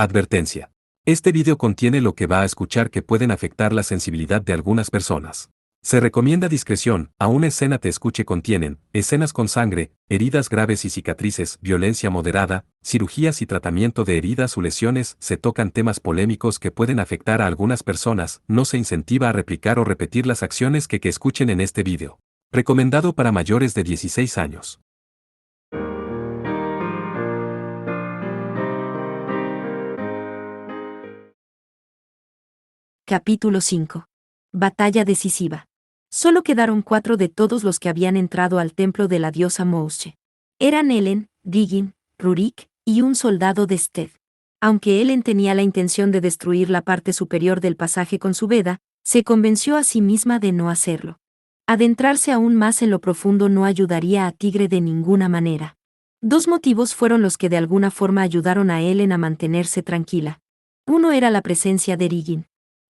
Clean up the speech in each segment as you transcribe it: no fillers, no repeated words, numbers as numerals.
Advertencia. Este video contiene lo que va a escuchar que pueden afectar la sensibilidad de algunas personas. Se recomienda discreción, aún escena te escuche contienen, escenas con sangre, heridas graves y cicatrices, violencia moderada, cirugías y tratamiento de heridas o lesiones, se tocan temas polémicos que pueden afectar a algunas personas, no se incentiva a replicar o repetir las acciones que escuchen en este video. Recomendado para mayores de 16 años. Capítulo 5. Batalla decisiva. Solo quedaron 4 de todos los que habían entrado al templo de la diosa Mousche. Eran Ellen, Digin, Rurik y un soldado de Sted. Aunque Ellen tenía la intención de destruir la parte superior del pasaje con su veda, se convenció a sí misma de no hacerlo. Adentrarse aún más en lo profundo no ayudaría a Tigre de ninguna manera. 2 motivos fueron los que de alguna forma ayudaron a Ellen a mantenerse tranquila. Uno era la presencia de Digin.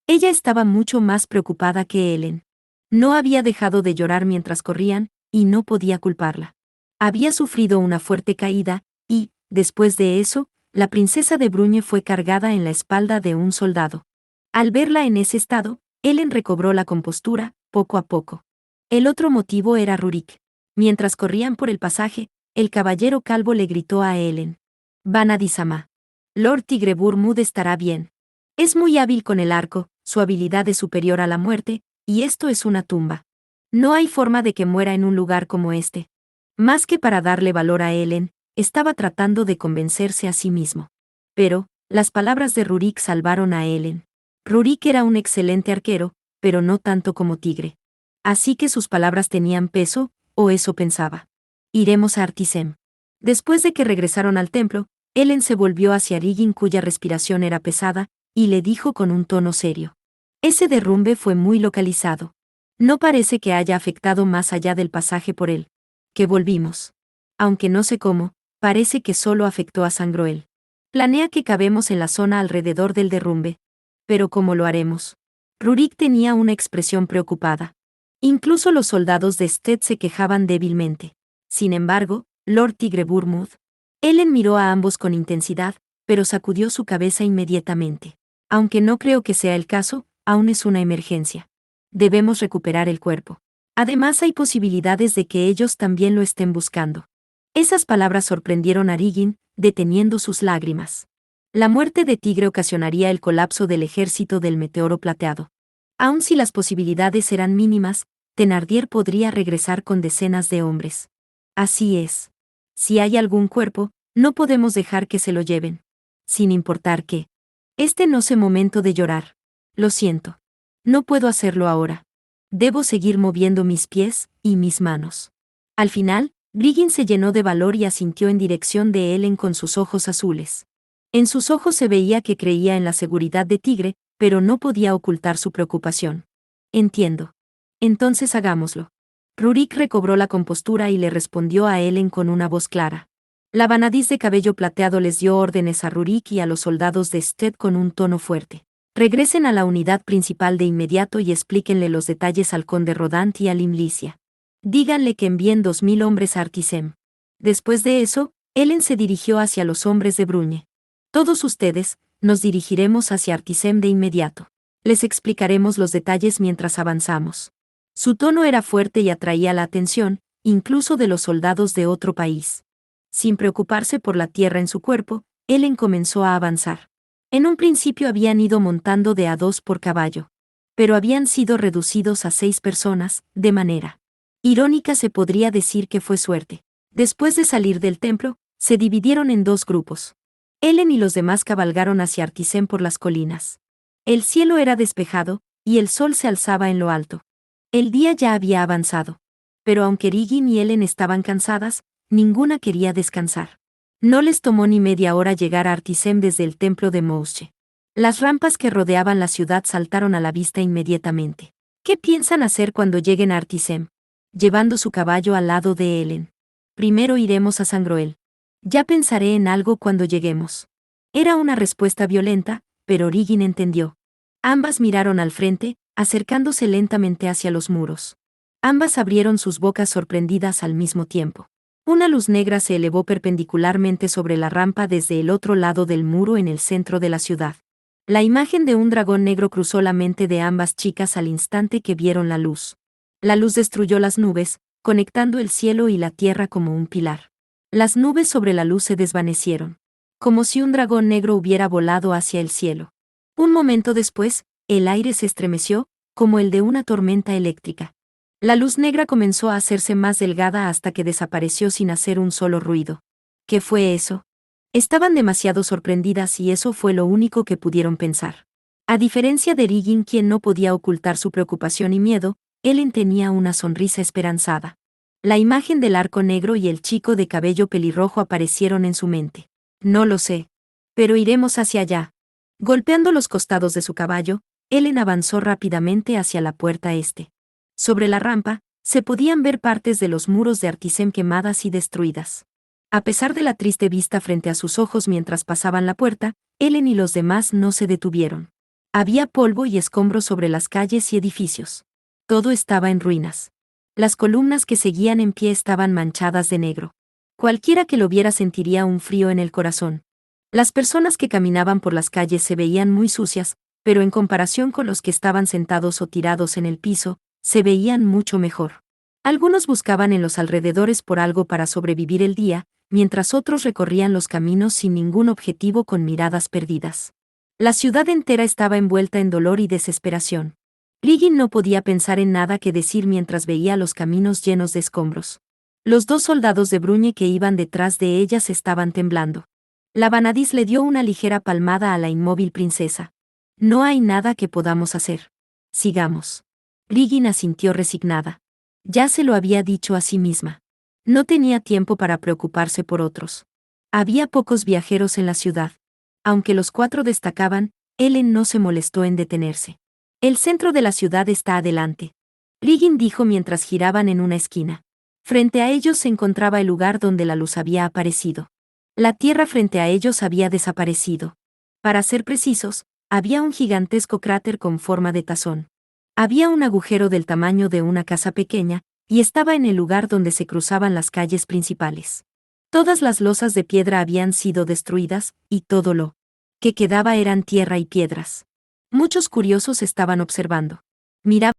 Ella estaba mucho más preocupada que Ellen. No había dejado de llorar mientras corrían, y no podía culparla. Había sufrido una fuerte caída, y, después de eso, la princesa de Bruñe fue cargada en la espalda de un soldado. Al verla en ese estado, Ellen recobró la compostura, poco a poco. El otro motivo era Rurik. Mientras corrían por el pasaje, el caballero calvo le gritó a Ellen: «Vanadisama. Lord Tigreburmud estará bien. Es muy hábil con el arco, su habilidad es superior a la muerte, y esto es una tumba. No hay forma de que muera en un lugar como este». Más que para darle valor a Ellen, estaba tratando de convencerse a sí mismo. Pero, las palabras de Rurik salvaron a Ellen. Rurik era un excelente arquero, pero no tanto como Tigre. Así que sus palabras tenían peso, o eso pensaba. «Iremos a Artisem». Después de que regresaron al templo, Ellen se volvió hacia Rigin, cuya respiración era pesada, y le dijo con un tono serio: «Ese derrumbe fue muy localizado. No parece que haya afectado más allá del pasaje por él. Que volvimos. Aunque no sé cómo, parece que solo afectó a Sangroel. Planea que cabemos en la zona alrededor del derrumbe. Pero ¿cómo lo haremos?». Rurik tenía una expresión preocupada. Incluso los soldados de Sted se quejaban débilmente. Sin embargo, Lord Tigreburmud. Ellen miró a ambos con intensidad, pero sacudió su cabeza inmediatamente. «Aunque no creo que sea el caso, aún es una emergencia. Debemos recuperar el cuerpo. Además hay posibilidades de que ellos también lo estén buscando». Esas palabras sorprendieron a Rigin, deteniendo sus lágrimas. La muerte de Tigre ocasionaría el colapso del ejército del meteoro plateado. Aun si las posibilidades eran mínimas, Thenardier podría regresar con decenas de hombres. Así es. Si hay algún cuerpo, no podemos dejar que se lo lleven. Sin importar qué. Este no es momento de llorar. Lo siento. No puedo hacerlo ahora. Debo seguir moviendo mis pies y mis manos. Al final, Rigin se llenó de valor y asintió en dirección de Ellen con sus ojos azules. En sus ojos se veía que creía en la seguridad de Tigre, pero no podía ocultar su preocupación. «Entiendo. Entonces hagámoslo». Rurik recobró la compostura y le respondió a Ellen con una voz clara. La Vanadis de cabello plateado les dio órdenes a Rurik y a los soldados de Sted con un tono fuerte. «Regresen a la unidad principal de inmediato y explíquenle los detalles al conde Rodant y a Limlicia. Díganle que envíen 2000 hombres a Artisem». Después de eso, Ellen se dirigió hacia los hombres de Bruñe. «Todos ustedes, nos dirigiremos hacia Artisem de inmediato. Les explicaremos los detalles mientras avanzamos». Su tono era fuerte y atraía la atención, incluso de los soldados de otro país. Sin preocuparse por la tierra en su cuerpo, Ellen comenzó a avanzar. En un principio habían ido montando de a 2 por caballo. Pero habían sido reducidos a 6 personas, de manera irónica se podría decir que fue suerte. Después de salir del templo, se dividieron en 2 grupos. Ellen y los demás cabalgaron hacia Artisem por las colinas. El cielo era despejado, y el sol se alzaba en lo alto. El día ya había avanzado. Pero aunque Rigin y Ellen estaban cansadas, ninguna quería descansar. No les tomó ni media hora llegar a Artisem desde el templo de Mousche. Las rampas que rodeaban la ciudad saltaron a la vista inmediatamente. «¿Qué piensan hacer cuando lleguen a Artisem?», llevando su caballo al lado de Ellen. «Primero iremos a Sangroel. Ya pensaré en algo cuando lleguemos». Era una respuesta violenta, pero Rigin entendió. Ambas miraron al frente, acercándose lentamente hacia los muros. Ambas abrieron sus bocas sorprendidas al mismo tiempo. Una luz negra se elevó perpendicularmente sobre la rampa desde el otro lado del muro en el centro de la ciudad. La imagen de un dragón negro cruzó la mente de ambas chicas al instante que vieron la luz. La luz destruyó las nubes, conectando el cielo y la tierra como un pilar. Las nubes sobre la luz se desvanecieron, como si un dragón negro hubiera volado hacia el cielo. Un momento después, el aire se estremeció, como el de una tormenta eléctrica. La luz negra comenzó a hacerse más delgada hasta que desapareció sin hacer un solo ruido. ¿Qué fue eso? Estaban demasiado sorprendidas y eso fue lo único que pudieron pensar. A diferencia de Riggin, quien no podía ocultar su preocupación y miedo, Ellen tenía una sonrisa esperanzada. La imagen del arco negro y el chico de cabello pelirrojo aparecieron en su mente. No lo sé. Pero iremos hacia allá. Golpeando los costados de su caballo, Ellen avanzó rápidamente hacia la puerta este. Sobre la rampa, se podían ver partes de los muros de Artisem quemadas y destruidas. A pesar de la triste vista frente a sus ojos mientras pasaban la puerta, Ellen y los demás no se detuvieron. Había polvo y escombros sobre las calles y edificios. Todo estaba en ruinas. Las columnas que seguían en pie estaban manchadas de negro. Cualquiera que lo viera sentiría un frío en el corazón. Las personas que caminaban por las calles se veían muy sucias, pero en comparación con los que estaban sentados o tirados en el piso, se veían mucho mejor. Algunos buscaban en los alrededores por algo para sobrevivir el día, mientras otros recorrían los caminos sin ningún objetivo con miradas perdidas. La ciudad entera estaba envuelta en dolor y desesperación. Riggin no podía pensar en nada que decir mientras veía los caminos llenos de escombros. Los dos soldados de Bruñe que iban detrás de ellas estaban temblando. La Vanadis le dio una ligera palmada a la inmóvil princesa. No hay nada que podamos hacer. Sigamos. Riggin asintió resignada. Ya se lo había dicho a sí misma. No tenía tiempo para preocuparse por otros. Había pocos viajeros en la ciudad. Aunque los cuatro destacaban, Ellen no se molestó en detenerse. El centro de la ciudad está adelante. Riggin dijo mientras giraban en una esquina. Frente a ellos se encontraba el lugar donde la luz había aparecido. La tierra frente a ellos había desaparecido. Para ser precisos, había un gigantesco cráter con forma de tazón. Había un agujero del tamaño de una casa pequeña, y estaba en el lugar donde se cruzaban las calles principales. Todas las losas de piedra habían sido destruidas, y todo lo que quedaba eran tierra y piedras. Muchos curiosos estaban observando. Miraban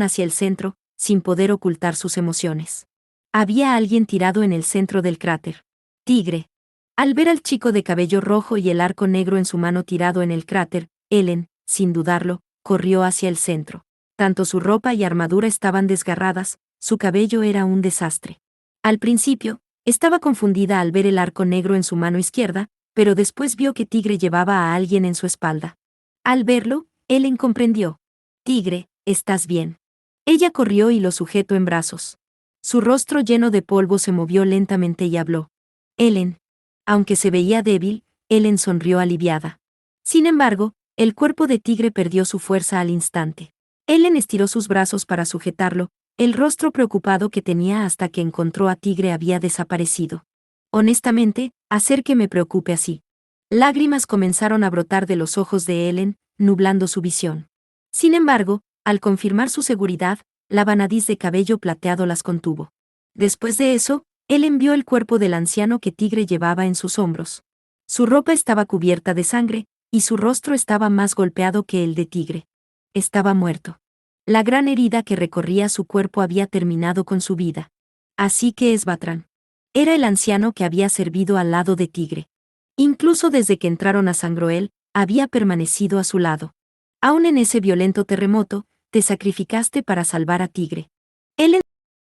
hacia el centro, sin poder ocultar sus emociones. Había alguien tirado en el centro del cráter. Tigre. Al ver al chico de cabello rojo y el arco negro en su mano tirado en el cráter, Ellen, sin dudarlo, corrió hacia el centro. Tanto su ropa y armadura estaban desgarradas, su cabello era un desastre. Al principio, estaba confundida al ver el arco negro en su mano izquierda, pero después vio que Tigre llevaba a alguien en su espalda. Al verlo, Ellen comprendió. Tigre, ¿estás bien? Ella corrió y lo sujetó en brazos. Su rostro lleno de polvo se movió lentamente y habló. Ellen. Aunque se veía débil, Ellen sonrió aliviada. Sin embargo, el cuerpo de Tigre perdió su fuerza al instante. Ellen estiró sus brazos para sujetarlo, el rostro preocupado que tenía hasta que encontró a Tigre había desaparecido. Honestamente, hacer que me preocupe así. Lágrimas comenzaron a brotar de los ojos de Ellen, nublando su visión. Sin embargo, al confirmar su seguridad, la Vanadis de cabello plateado las contuvo. Después de eso, Ellen vio el cuerpo del anciano que Tigre llevaba en sus hombros. Su ropa estaba cubierta de sangre, y su rostro estaba más golpeado que el de Tigre. Estaba muerto. La gran herida que recorría su cuerpo había terminado con su vida. Así que es Vatran. Era el anciano que había servido al lado de Tigre. Incluso desde que entraron a Sangroel, había permanecido a su lado. Aún en ese violento terremoto, te sacrificaste para salvar a Tigre. Ellen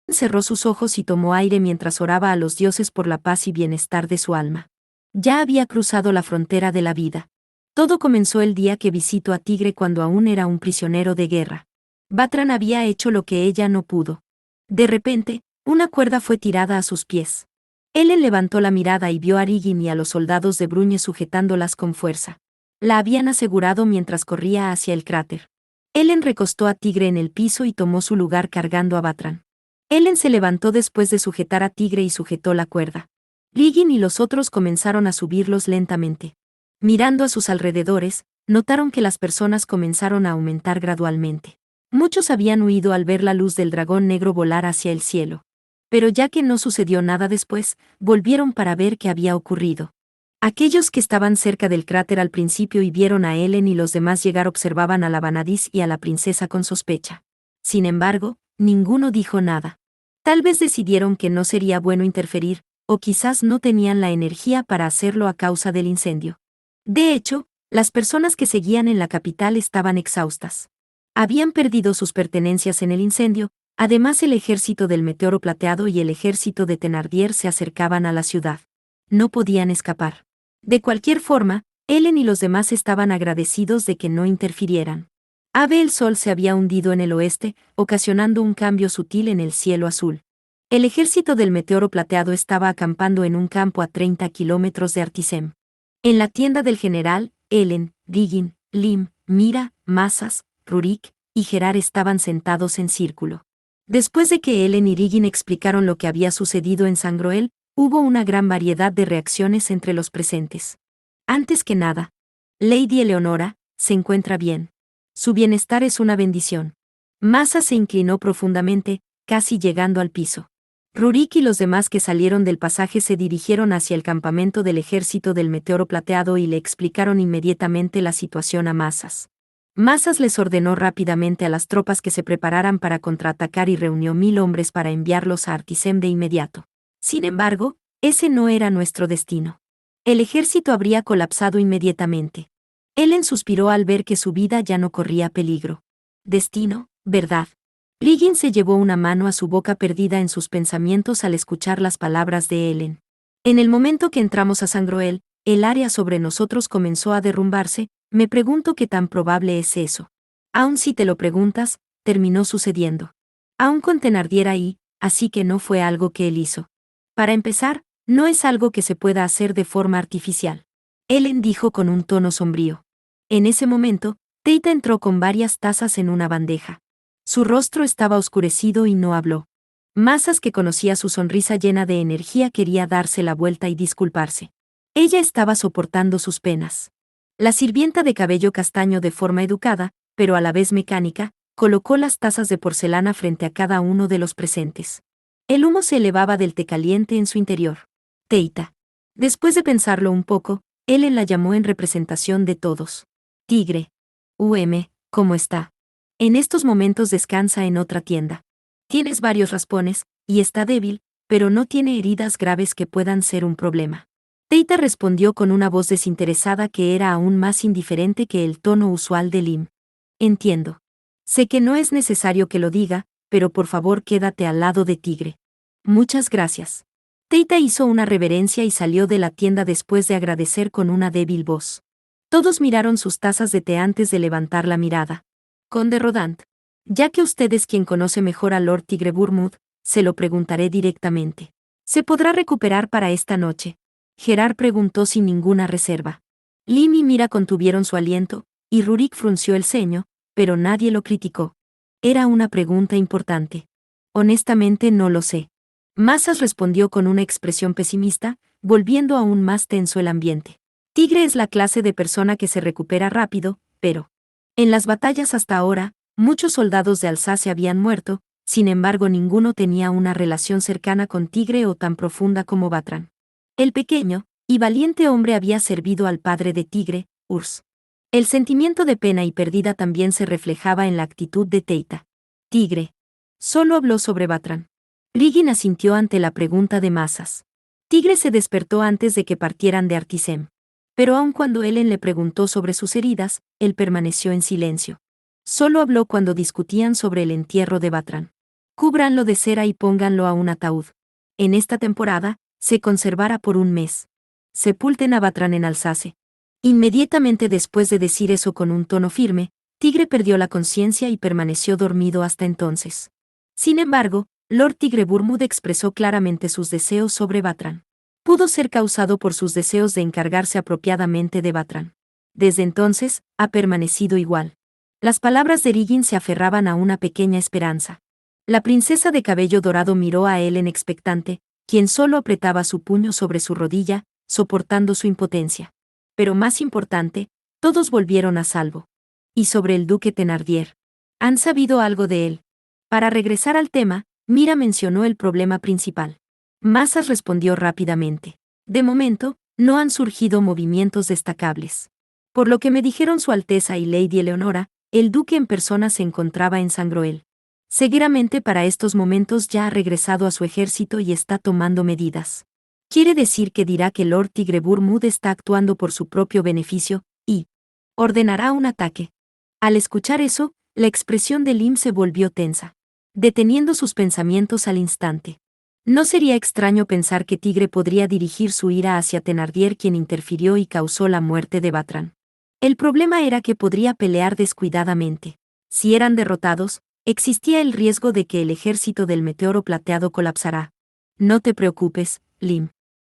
cerró sus ojos y tomó aire mientras oraba a los dioses por la paz y bienestar de su alma. Ya había cruzado la frontera de la vida. Todo comenzó el día que visitó a Tigre cuando aún era un prisionero de guerra. Vatran había hecho lo que ella no pudo. De repente, una cuerda fue tirada a sus pies. Ellen levantó la mirada y vio a Riggin y a los soldados de Bruñe sujetándolas con fuerza. La habían asegurado mientras corría hacia el cráter. Ellen recostó a Tigre en el piso y tomó su lugar cargando a Vatran. Ellen se levantó después de sujetar a Tigre y sujetó la cuerda. Riggin y los otros comenzaron a subirlos lentamente. Mirando a sus alrededores, notaron que las personas comenzaron a aumentar gradualmente. Muchos habían huido al ver la luz del dragón negro volar hacia el cielo. Pero ya que no sucedió nada después, volvieron para ver qué había ocurrido. Aquellos que estaban cerca del cráter al principio y vieron a Ellen y los demás llegar observaban a la Vanadis y a la princesa con sospecha. Sin embargo, ninguno dijo nada. Tal vez decidieron que no sería bueno interferir, o quizás no tenían la energía para hacerlo a causa del incendio. De hecho, las personas que seguían en la capital estaban exhaustas. Habían perdido sus pertenencias en el incendio, además el ejército del Meteoro Plateado y el ejército de Thenardier se acercaban a la ciudad. No podían escapar. De cualquier forma, Ellen y los demás estaban agradecidos de que no interfirieran. El sol se había hundido en el oeste, ocasionando un cambio sutil en el cielo azul. El ejército del Meteoro Plateado estaba acampando en un campo a 30 kilómetros de Artisem. En la tienda del general, Ellen, Diggin, Lim, Mira, Massas, Rurik y Gerard estaban sentados en círculo. Después de que Ellen y Diggin explicaron lo que había sucedido en Sangroel, hubo una gran variedad de reacciones entre los presentes. Antes que nada, Lady Eleonora se encuentra bien. Su bienestar es una bendición. Massa se inclinó profundamente, casi llegando al piso. Rurik y los demás que salieron del pasaje se dirigieron hacia el campamento del ejército del Meteoro Plateado y le explicaron inmediatamente la situación a Massas. Massas les ordenó rápidamente a las tropas que se prepararan para contraatacar y reunió 1000 hombres para enviarlos a Artisem de inmediato. Sin embargo, ese no era nuestro destino. El ejército habría colapsado inmediatamente. Ellen suspiró al ver que su vida ya no corría peligro. Destino, ¿verdad? Liggins se llevó una mano a su boca perdida en sus pensamientos al escuchar las palabras de Ellen. En el momento que entramos a Sangroel, el área sobre nosotros comenzó a derrumbarse, me pregunto qué tan probable es eso. Aun si te lo preguntas, terminó sucediendo. Aún con Thenardier ahí, así que no fue algo que él hizo. Para empezar, no es algo que se pueda hacer de forma artificial. Ellen dijo con un tono sombrío. En ese momento, Teita entró con varias tazas en una bandeja. Su rostro estaba oscurecido y no habló. Massas, que conocía su sonrisa llena de energía, quería darse la vuelta y disculparse. Ella estaba soportando sus penas. La sirvienta de cabello castaño de forma educada, pero a la vez mecánica, colocó las tazas de porcelana frente a cada uno de los presentes. El humo se elevaba del té caliente en su interior. Teita. Después de pensarlo un poco, Ellen la llamó en representación de todos. Tigre. ¿Cómo está? En estos momentos descansa en otra tienda. Tienes varios raspones, y está débil, pero no tiene heridas graves que puedan ser un problema. Teita respondió con una voz desinteresada que era aún más indiferente que el tono usual de Lim. Entiendo. Sé que no es necesario que lo diga, pero por favor quédate al lado de Tigre. Muchas gracias. Teita hizo una reverencia y salió de la tienda después de agradecer con una débil voz. Todos miraron sus tazas de té antes de levantar la mirada. Conde Rodant. Ya que usted es quien conoce mejor a Lord Tigre Burmud, se lo preguntaré directamente. ¿Se podrá recuperar para esta noche? Gerard preguntó sin ninguna reserva. Lim y Mira contuvieron su aliento, y Rurik frunció el ceño, pero nadie lo criticó. Era una pregunta importante. Honestamente no lo sé. Massas respondió con una expresión pesimista, volviendo aún más tenso el ambiente. Tigre es la clase de persona que se recupera rápido, pero en las batallas hasta ahora, muchos soldados de Alsacia habían muerto, sin embargo ninguno tenía una relación cercana con Tigre o tan profunda como Vatran. El pequeño y valiente hombre había servido al padre de Tigre, Urs. El sentimiento de pena y pérdida también se reflejaba en la actitud de Teita. Tigre. Solo habló sobre Vatran. Liggin asintió ante la pregunta de Massas. Tigre se despertó antes de que partieran de Artisem. Pero aun cuando Ellen le preguntó sobre sus heridas, él permaneció en silencio. Solo habló cuando discutían sobre el entierro de Vatran. Cúbranlo de cera y pónganlo a un ataúd. En esta temporada, se conservará por un mes. Sepulten a Vatran en Alsace. Inmediatamente después de decir eso con un tono firme, Tigre perdió la conciencia y permaneció dormido hasta entonces. Sin embargo, Lord Tigre Burmud expresó claramente sus deseos sobre Vatran. Pudo ser causado por sus deseos de encargarse apropiadamente de Vatran. Desde entonces, ha permanecido igual. Las palabras de Riggin se aferraban a una pequeña esperanza. La princesa de cabello dorado miró a Ellen expectante, quien solo apretaba su puño sobre su rodilla, soportando su impotencia. Pero más importante, todos volvieron a salvo. Y sobre el duque Thenardier. ¿Han sabido algo de él? Para regresar al tema, Mira mencionó el problema principal. Masas respondió rápidamente. De momento, no han surgido movimientos destacables. Por lo que me dijeron Su Alteza y Lady Eleonora, el duque en persona se encontraba en Sangroel. Seguramente para estos momentos ya ha regresado a su ejército y está tomando medidas. Quiere decir que dirá que Lord Tigre-Burmood está actuando por su propio beneficio, y ordenará un ataque. Al escuchar eso, la expresión de Lim se volvió tensa, deteniendo sus pensamientos al instante. No sería extraño pensar que Tigre podría dirigir su ira hacia Thenardier, quien interfirió y causó la muerte de Batran. El problema era que podría pelear descuidadamente. Si eran derrotados, existía el riesgo de que el ejército del meteoro plateado colapsará. No te preocupes, Lim.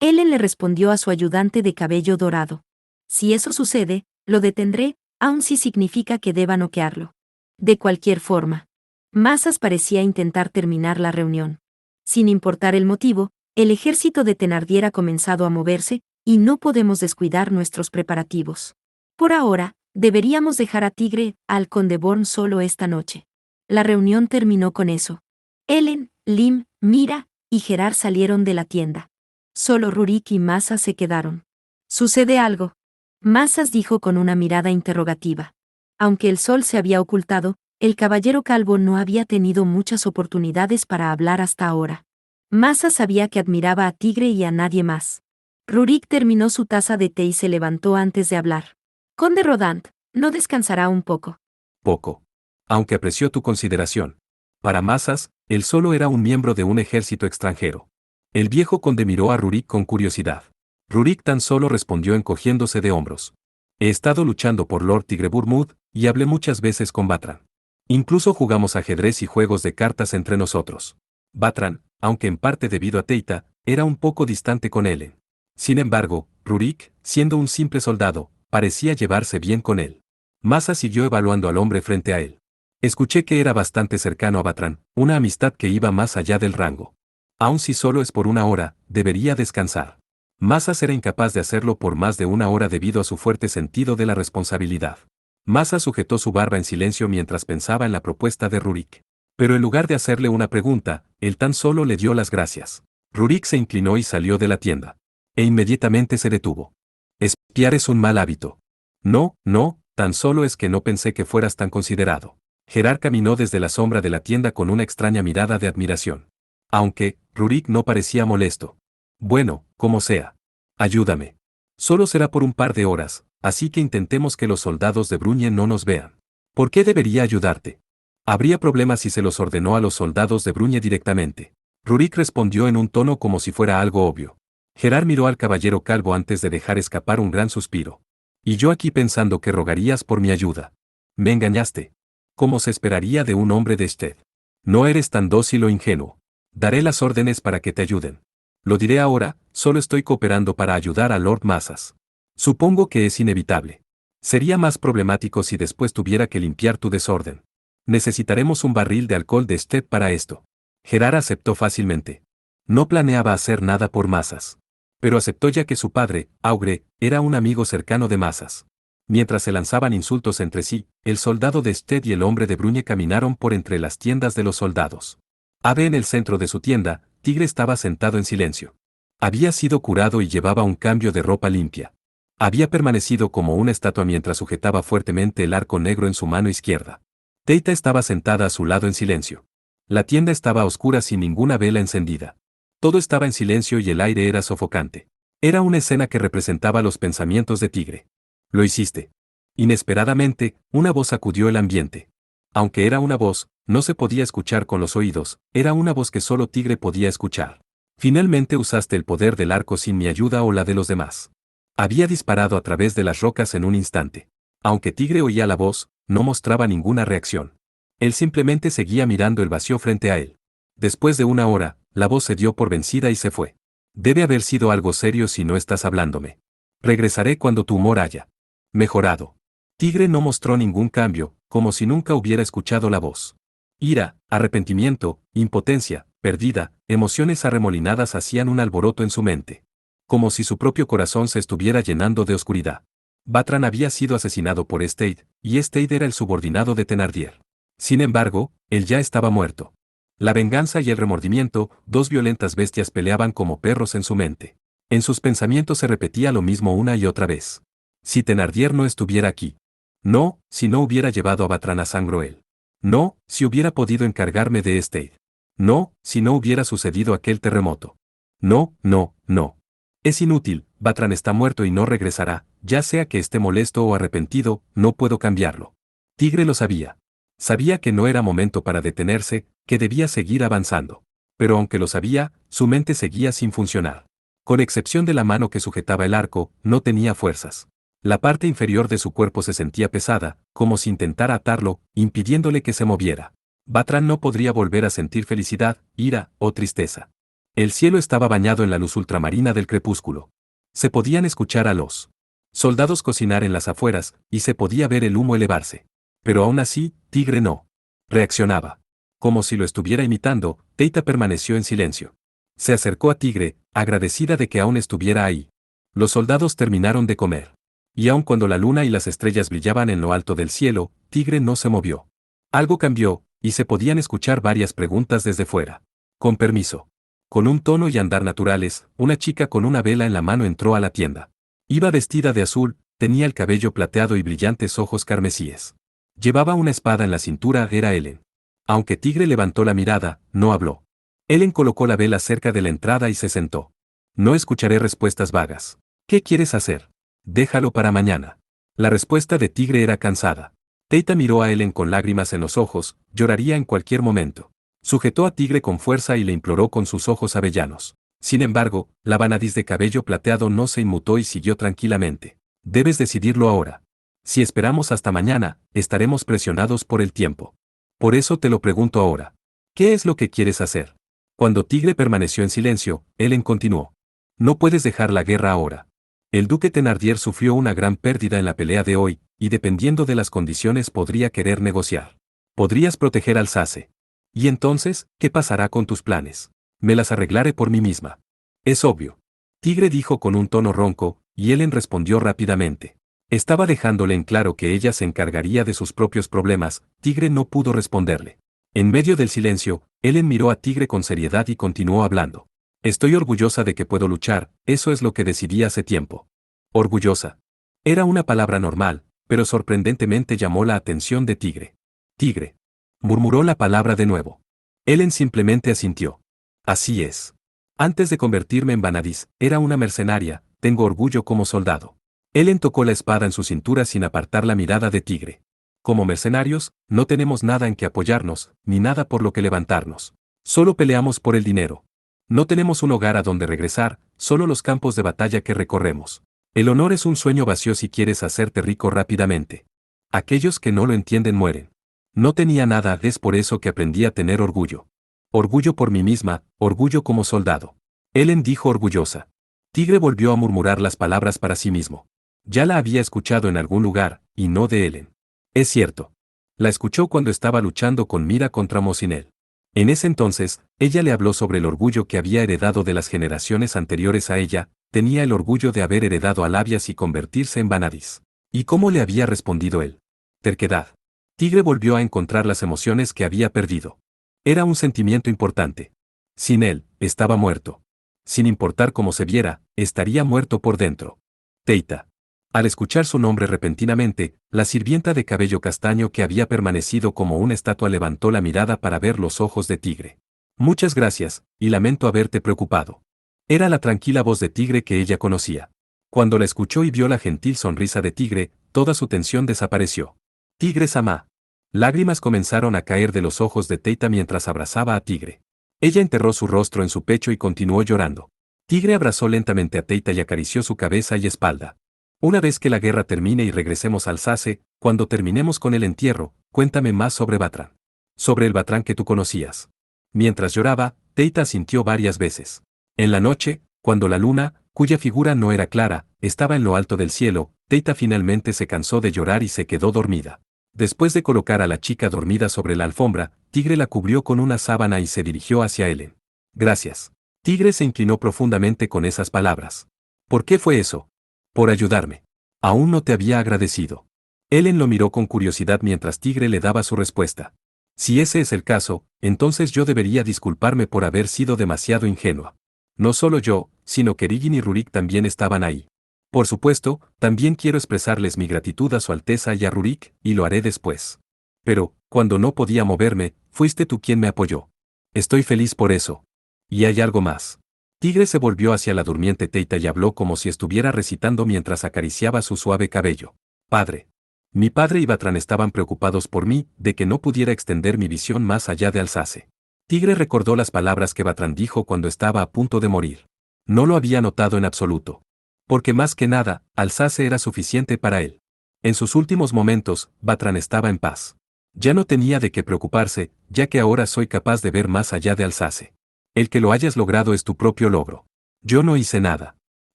Ellen le respondió a su ayudante de cabello dorado. Si eso sucede, lo detendré, aun si significa que deba noquearlo. De cualquier forma. Masas parecía intentar terminar la reunión. Sin importar el motivo, el ejército de Thenardier ha comenzado a moverse, y no podemos descuidar nuestros preparativos. Por ahora, deberíamos dejar a Tigre, al conde Born solo esta noche. La reunión terminó con eso. Ellen, Lim, Mira y Gerard salieron de la tienda. Solo Rurik y Masas se quedaron. ¿Sucede algo? Masas dijo con una mirada interrogativa. Aunque el sol se había ocultado, el caballero calvo no había tenido muchas oportunidades para hablar hasta ahora. Masas sabía que admiraba a Tigre y a nadie más. Rurik terminó su taza de té y se levantó antes de hablar. Conde Rodant, ¿no descansará un poco? Poco. Aunque apreció tu consideración. Para Masas, él solo era un miembro de un ejército extranjero. El viejo conde miró a Rurik con curiosidad. Rurik tan solo respondió encogiéndose de hombros. He estado luchando por Lord Tigre-Burmood, y hablé muchas veces con Batran. Incluso jugamos ajedrez y juegos de cartas entre nosotros. Batran, aunque en parte debido a Teita, era un poco distante con Ellen. Sin embargo, Rurik, siendo un simple soldado, parecía llevarse bien con él. Masa siguió evaluando al hombre frente a él. Escuché que era bastante cercano a Batran, una amistad que iba más allá del rango. Aun si solo es por una hora, debería descansar. Masas era incapaz de hacerlo por más de una hora debido a su fuerte sentido de la responsabilidad. Masa sujetó su barba en silencio mientras pensaba en la propuesta de Rurik. Pero en lugar de hacerle una pregunta, él tan solo le dio las gracias. Rurik se inclinó y salió de la tienda. E inmediatamente se detuvo. Espiar es un mal hábito. No, no, tan solo es que no pensé que fueras tan considerado. Gerard caminó desde la sombra de la tienda con una extraña mirada de admiración. Aunque, Rurik no parecía molesto. Bueno, como sea. Ayúdame. Solo será por un par de horas, así que intentemos que los soldados de Bruñe no nos vean. ¿Por qué debería ayudarte? Habría problemas si se los ordenó a los soldados de Bruñe directamente. Rurik respondió en un tono como si fuera algo obvio. Gerard miró al caballero calvo antes de dejar escapar un gran suspiro. Y yo aquí pensando que rogarías por mi ayuda. Me engañaste. ¿Cómo se esperaría de un hombre de Sted? No eres tan dócil o ingenuo. Daré las órdenes para que te ayuden. Lo diré ahora, solo estoy cooperando para ayudar a Lord Masas. Supongo que es inevitable. Sería más problemático si después tuviera que limpiar tu desorden. Necesitaremos un barril de alcohol de Sted para esto. Gerard aceptó fácilmente. No planeaba hacer nada por Masas. Pero aceptó ya que su padre, Augre, era un amigo cercano de Masas. Mientras se lanzaban insultos entre sí, el soldado de Sted y el hombre de Bruñe caminaron por entre las tiendas de los soldados. Ave en el centro de su tienda, Tigre estaba sentado en silencio. Había sido curado y llevaba un cambio de ropa limpia. Había permanecido como una estatua mientras sujetaba fuertemente el arco negro en su mano izquierda. Teita estaba sentada a su lado en silencio. La tienda estaba a oscuras sin ninguna vela encendida. Todo estaba en silencio y el aire era sofocante. Era una escena que representaba los pensamientos de Tigre. Lo hiciste. Inesperadamente, una voz sacudió el ambiente. Aunque era una voz, no se podía escuchar con los oídos, era una voz que solo Tigre podía escuchar. Finalmente usaste el poder del arco sin mi ayuda o la de los demás. Había disparado a través de las rocas en un instante. Aunque Tigre oía la voz, no mostraba ninguna reacción. Él simplemente seguía mirando el vacío frente a él. Después de una hora, la voz se dio por vencida y se fue. Debe haber sido algo serio si no estás hablándome. Regresaré cuando tu humor haya mejorado. Tigre no mostró ningún cambio, como si nunca hubiera escuchado la voz. Ira, arrepentimiento, impotencia, pérdida, emociones arremolinadas hacían un alboroto en su mente. Como si su propio corazón se estuviera llenando de oscuridad. Batran había sido asesinado por Stade, y Stade era el subordinado de Thenardier. Sin embargo, él ya estaba muerto. La venganza y el remordimiento, dos violentas bestias peleaban como perros en su mente. En sus pensamientos se repetía lo mismo una y otra vez. Si Thenardier no estuviera aquí. No, si no hubiera llevado a Batran a Sangroel. No, si hubiera podido encargarme de este. No, si no hubiera sucedido aquel terremoto. No, no, no. Es inútil, Batran está muerto y no regresará, ya sea que esté molesto o arrepentido, no puedo cambiarlo. Tigre lo sabía. Sabía que no era momento para detenerse, que debía seguir avanzando. Pero aunque lo sabía, su mente seguía sin funcionar. Con excepción de la mano que sujetaba el arco, no tenía fuerzas. La parte inferior de su cuerpo se sentía pesada, como si intentara atarlo, impidiéndole que se moviera. Batran no podría volver a sentir felicidad, ira o tristeza. El cielo estaba bañado en la luz ultramarina del crepúsculo. Se podían escuchar a los soldados cocinar en las afueras, y se podía ver el humo elevarse. Pero aún así, Tigre no reaccionaba. Como si lo estuviera imitando, Teita permaneció en silencio. Se acercó a Tigre, agradecida de que aún estuviera ahí. Los soldados terminaron de comer. Y aun cuando la luna y las estrellas brillaban en lo alto del cielo, Tigre no se movió. Algo cambió, y se podían escuchar varias preguntas desde fuera. Con permiso. Con un tono y andar naturales, una chica con una vela en la mano entró a la tienda. Iba vestida de azul, tenía el cabello plateado y brillantes ojos carmesíes. Llevaba una espada en la cintura, era Ellen. Aunque Tigre levantó la mirada, no habló. Ellen colocó la vela cerca de la entrada y se sentó. No escucharé respuestas vagas. ¿Qué quieres hacer? Déjalo para mañana. La respuesta de Tigre era cansada. Teita miró a Ellen con lágrimas en los ojos, lloraría en cualquier momento. Sujetó a Tigre con fuerza y le imploró con sus ojos avellanos. Sin embargo, la vanadis de cabello plateado no se inmutó y siguió tranquilamente. Debes decidirlo ahora. Si esperamos hasta mañana, estaremos presionados por el tiempo. Por eso te lo pregunto ahora. ¿Qué es lo que quieres hacer? Cuando Tigre permaneció en silencio, Ellen continuó. No puedes dejar la guerra ahora. El duque Thenardier sufrió una gran pérdida en la pelea de hoy, y dependiendo de las condiciones podría querer negociar. Podrías proteger al Alsace. Y entonces, ¿qué pasará con tus planes? Me las arreglaré por mí misma. Es obvio. Tigre dijo con un tono ronco, y Ellen respondió rápidamente. Estaba dejándole en claro que ella se encargaría de sus propios problemas, Tigre no pudo responderle. En medio del silencio, Ellen miró a Tigre con seriedad y continuó hablando. Estoy orgullosa de que puedo luchar, eso es lo que decidí hace tiempo. Orgullosa. Era una palabra normal, pero sorprendentemente llamó la atención de Tigre. Tigre. Murmuró la palabra de nuevo. Ellen simplemente asintió. Así es. Antes de convertirme en Vanadis, era una mercenaria, tengo orgullo como soldado. Ellen tocó la espada en su cintura sin apartar la mirada de Tigre. Como mercenarios, no tenemos nada en que apoyarnos, ni nada por lo que levantarnos. Solo peleamos por el dinero. No tenemos un hogar a donde regresar, solo los campos de batalla que recorremos. El honor es un sueño vacío si quieres hacerte rico rápidamente. Aquellos que no lo entienden mueren. No tenía nada, es por eso que aprendí a tener orgullo. Orgullo por mí misma, orgullo como soldado. Ellen dijo orgullosa. Tigre volvió a murmurar las palabras para sí mismo. Ya la había escuchado en algún lugar, y no de Ellen. Es cierto. La escuchó cuando estaba luchando con Mira contra Mosinel. En ese entonces, ella le habló sobre el orgullo que había heredado de las generaciones anteriores a ella, tenía el orgullo de haber heredado a Labias y convertirse en Vanadis. ¿Y cómo le había respondido él? Terquedad. Tigre volvió a encontrar las emociones que había perdido. Era un sentimiento importante. Sin él, estaba muerto. Sin importar cómo se viera, estaría muerto por dentro. Teita. Al escuchar su nombre repentinamente, la sirvienta de cabello castaño que había permanecido como una estatua levantó la mirada para ver los ojos de Tigre. Muchas gracias, y lamento haberte preocupado. Era la tranquila voz de Tigre que ella conocía. Cuando la escuchó y vio la gentil sonrisa de Tigre, toda su tensión desapareció. Tigre-sama. Lágrimas comenzaron a caer de los ojos de Teita mientras abrazaba a Tigre. Ella enterró su rostro en su pecho y continuó llorando. Tigre abrazó lentamente a Teita y acarició su cabeza y espalda. Una vez que la guerra termine y regresemos al Alsace, cuando terminemos con el entierro, cuéntame más sobre Batran. Sobre el Batran que tú conocías. Mientras lloraba, Teita asintió varias veces. En la noche, cuando la luna, cuya figura no era clara, estaba en lo alto del cielo, Teita finalmente se cansó de llorar y se quedó dormida. Después de colocar a la chica dormida sobre la alfombra, Tigre la cubrió con una sábana y se dirigió hacia Ellen. Gracias. Tigre se inclinó profundamente con esas palabras. ¿Por qué fue eso? Por ayudarme. Aún no te había agradecido. Ellen lo miró con curiosidad mientras Tigre le daba su respuesta. Si ese es el caso, entonces yo debería disculparme por haber sido demasiado ingenua. No solo yo, sino que Riggin y Rurik también estaban ahí. Por supuesto, también quiero expresarles mi gratitud a Su Alteza y a Rurik, y lo haré después. Pero, cuando no podía moverme, fuiste tú quien me apoyó. Estoy feliz por eso. Y hay algo más. Tigre se volvió hacia la durmiente Teita y habló como si estuviera recitando mientras acariciaba su suave cabello. Padre. Mi padre y Batrán estaban preocupados por mí, de que no pudiera extender mi visión más allá de Alsace. Tigre recordó las palabras que Batrán dijo cuando estaba a punto de morir. No lo había notado en absoluto. Porque más que nada, Alsace era suficiente para él. En sus últimos momentos, Batrán estaba en paz. Ya no tenía de qué preocuparse, ya que ahora soy capaz de ver más allá de Alsace. El que lo hayas logrado es tu propio logro. Yo no hice nada.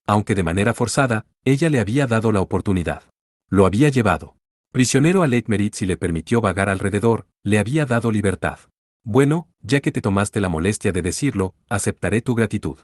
Aunque de manera forzada, ella le había dado la oportunidad. Lo había llevado prisionero a Leitmeritz y le permitió vagar alrededor, le había dado libertad. Bueno, ya que te tomaste la molestia de decirlo, aceptaré tu gratitud.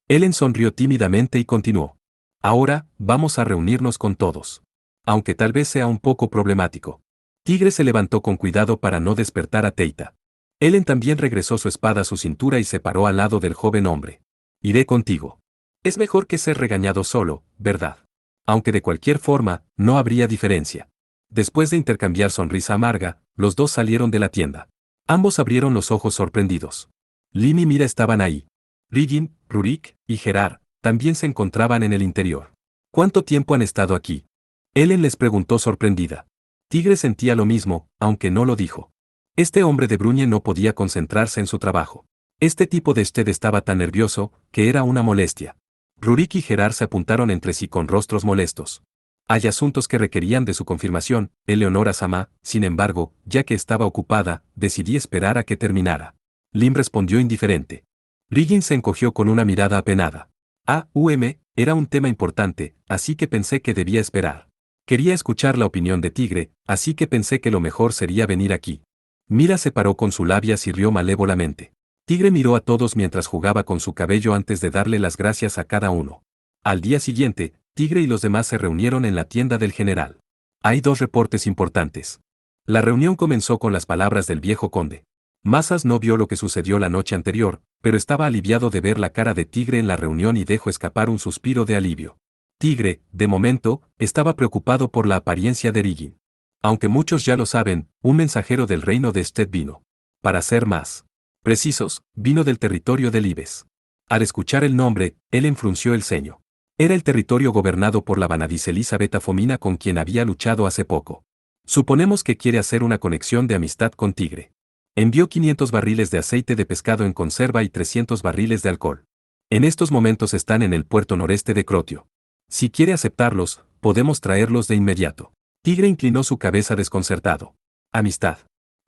Ellen sonrió tímidamente y continuó. Ahora, vamos a reunirnos con todos. Aunque tal vez sea un poco problemático. Tigre se levantó con cuidado para no despertar a Teita. Ellen también regresó su espada a su cintura y se paró al lado del joven hombre. Iré contigo. Es mejor que ser regañado solo, ¿verdad? Aunque de cualquier forma, no habría diferencia. Después de intercambiar sonrisa amarga, los dos salieron de la tienda. Ambos abrieron los ojos sorprendidos. Lim y Mira estaban ahí. Riggin, Rurik y Gerard también se encontraban en el interior. ¿Cuánto tiempo han estado aquí? Ellen les preguntó sorprendida. Tigre sentía lo mismo, aunque no lo dijo. Este hombre de Bruñe no podía concentrarse en su trabajo. Este tipo de Sted estaba tan nervioso, que era una molestia. Rurik y Gerard se apuntaron entre sí con rostros molestos. Hay asuntos que requerían de su confirmación, Eleonora Sama, sin embargo, ya que estaba ocupada, decidí esperar a que terminara. Lim respondió indiferente. Riggin se encogió con una mirada apenada. Era un tema importante, así que pensé que debía esperar. Quería escuchar la opinión de Tigre, así que pensé que lo mejor sería venir aquí. Mira se paró con su labias y rió malévolamente. Tigre miró a todos mientras jugaba con su cabello antes de darle las gracias a cada uno. Al día siguiente, Tigre y los demás se reunieron en la tienda del general. Hay dos reportes importantes. La reunión comenzó con las palabras del viejo conde. Masas no vio lo que sucedió la noche anterior, pero estaba aliviado de ver la cara de Tigre en la reunión y dejó escapar un suspiro de alivio. Tigre, de momento, estaba preocupado por la apariencia de Riggin. Aunque muchos ya lo saben, un mensajero del reino de Sted vino. Para ser más precisos, vino del territorio de Libes. Al escuchar el nombre, él enfrunció el ceño. Era el territorio gobernado por la Vanadice Elisabetta Fomina con quien había luchado hace poco. Suponemos que quiere hacer una conexión de amistad con Tigre. Envió 500 barriles de aceite de pescado en conserva y 300 barriles de alcohol. En estos momentos están en el puerto noreste de Crotio. Si quiere aceptarlos, podemos traerlos de inmediato. Tigre inclinó su cabeza desconcertado. Amistad.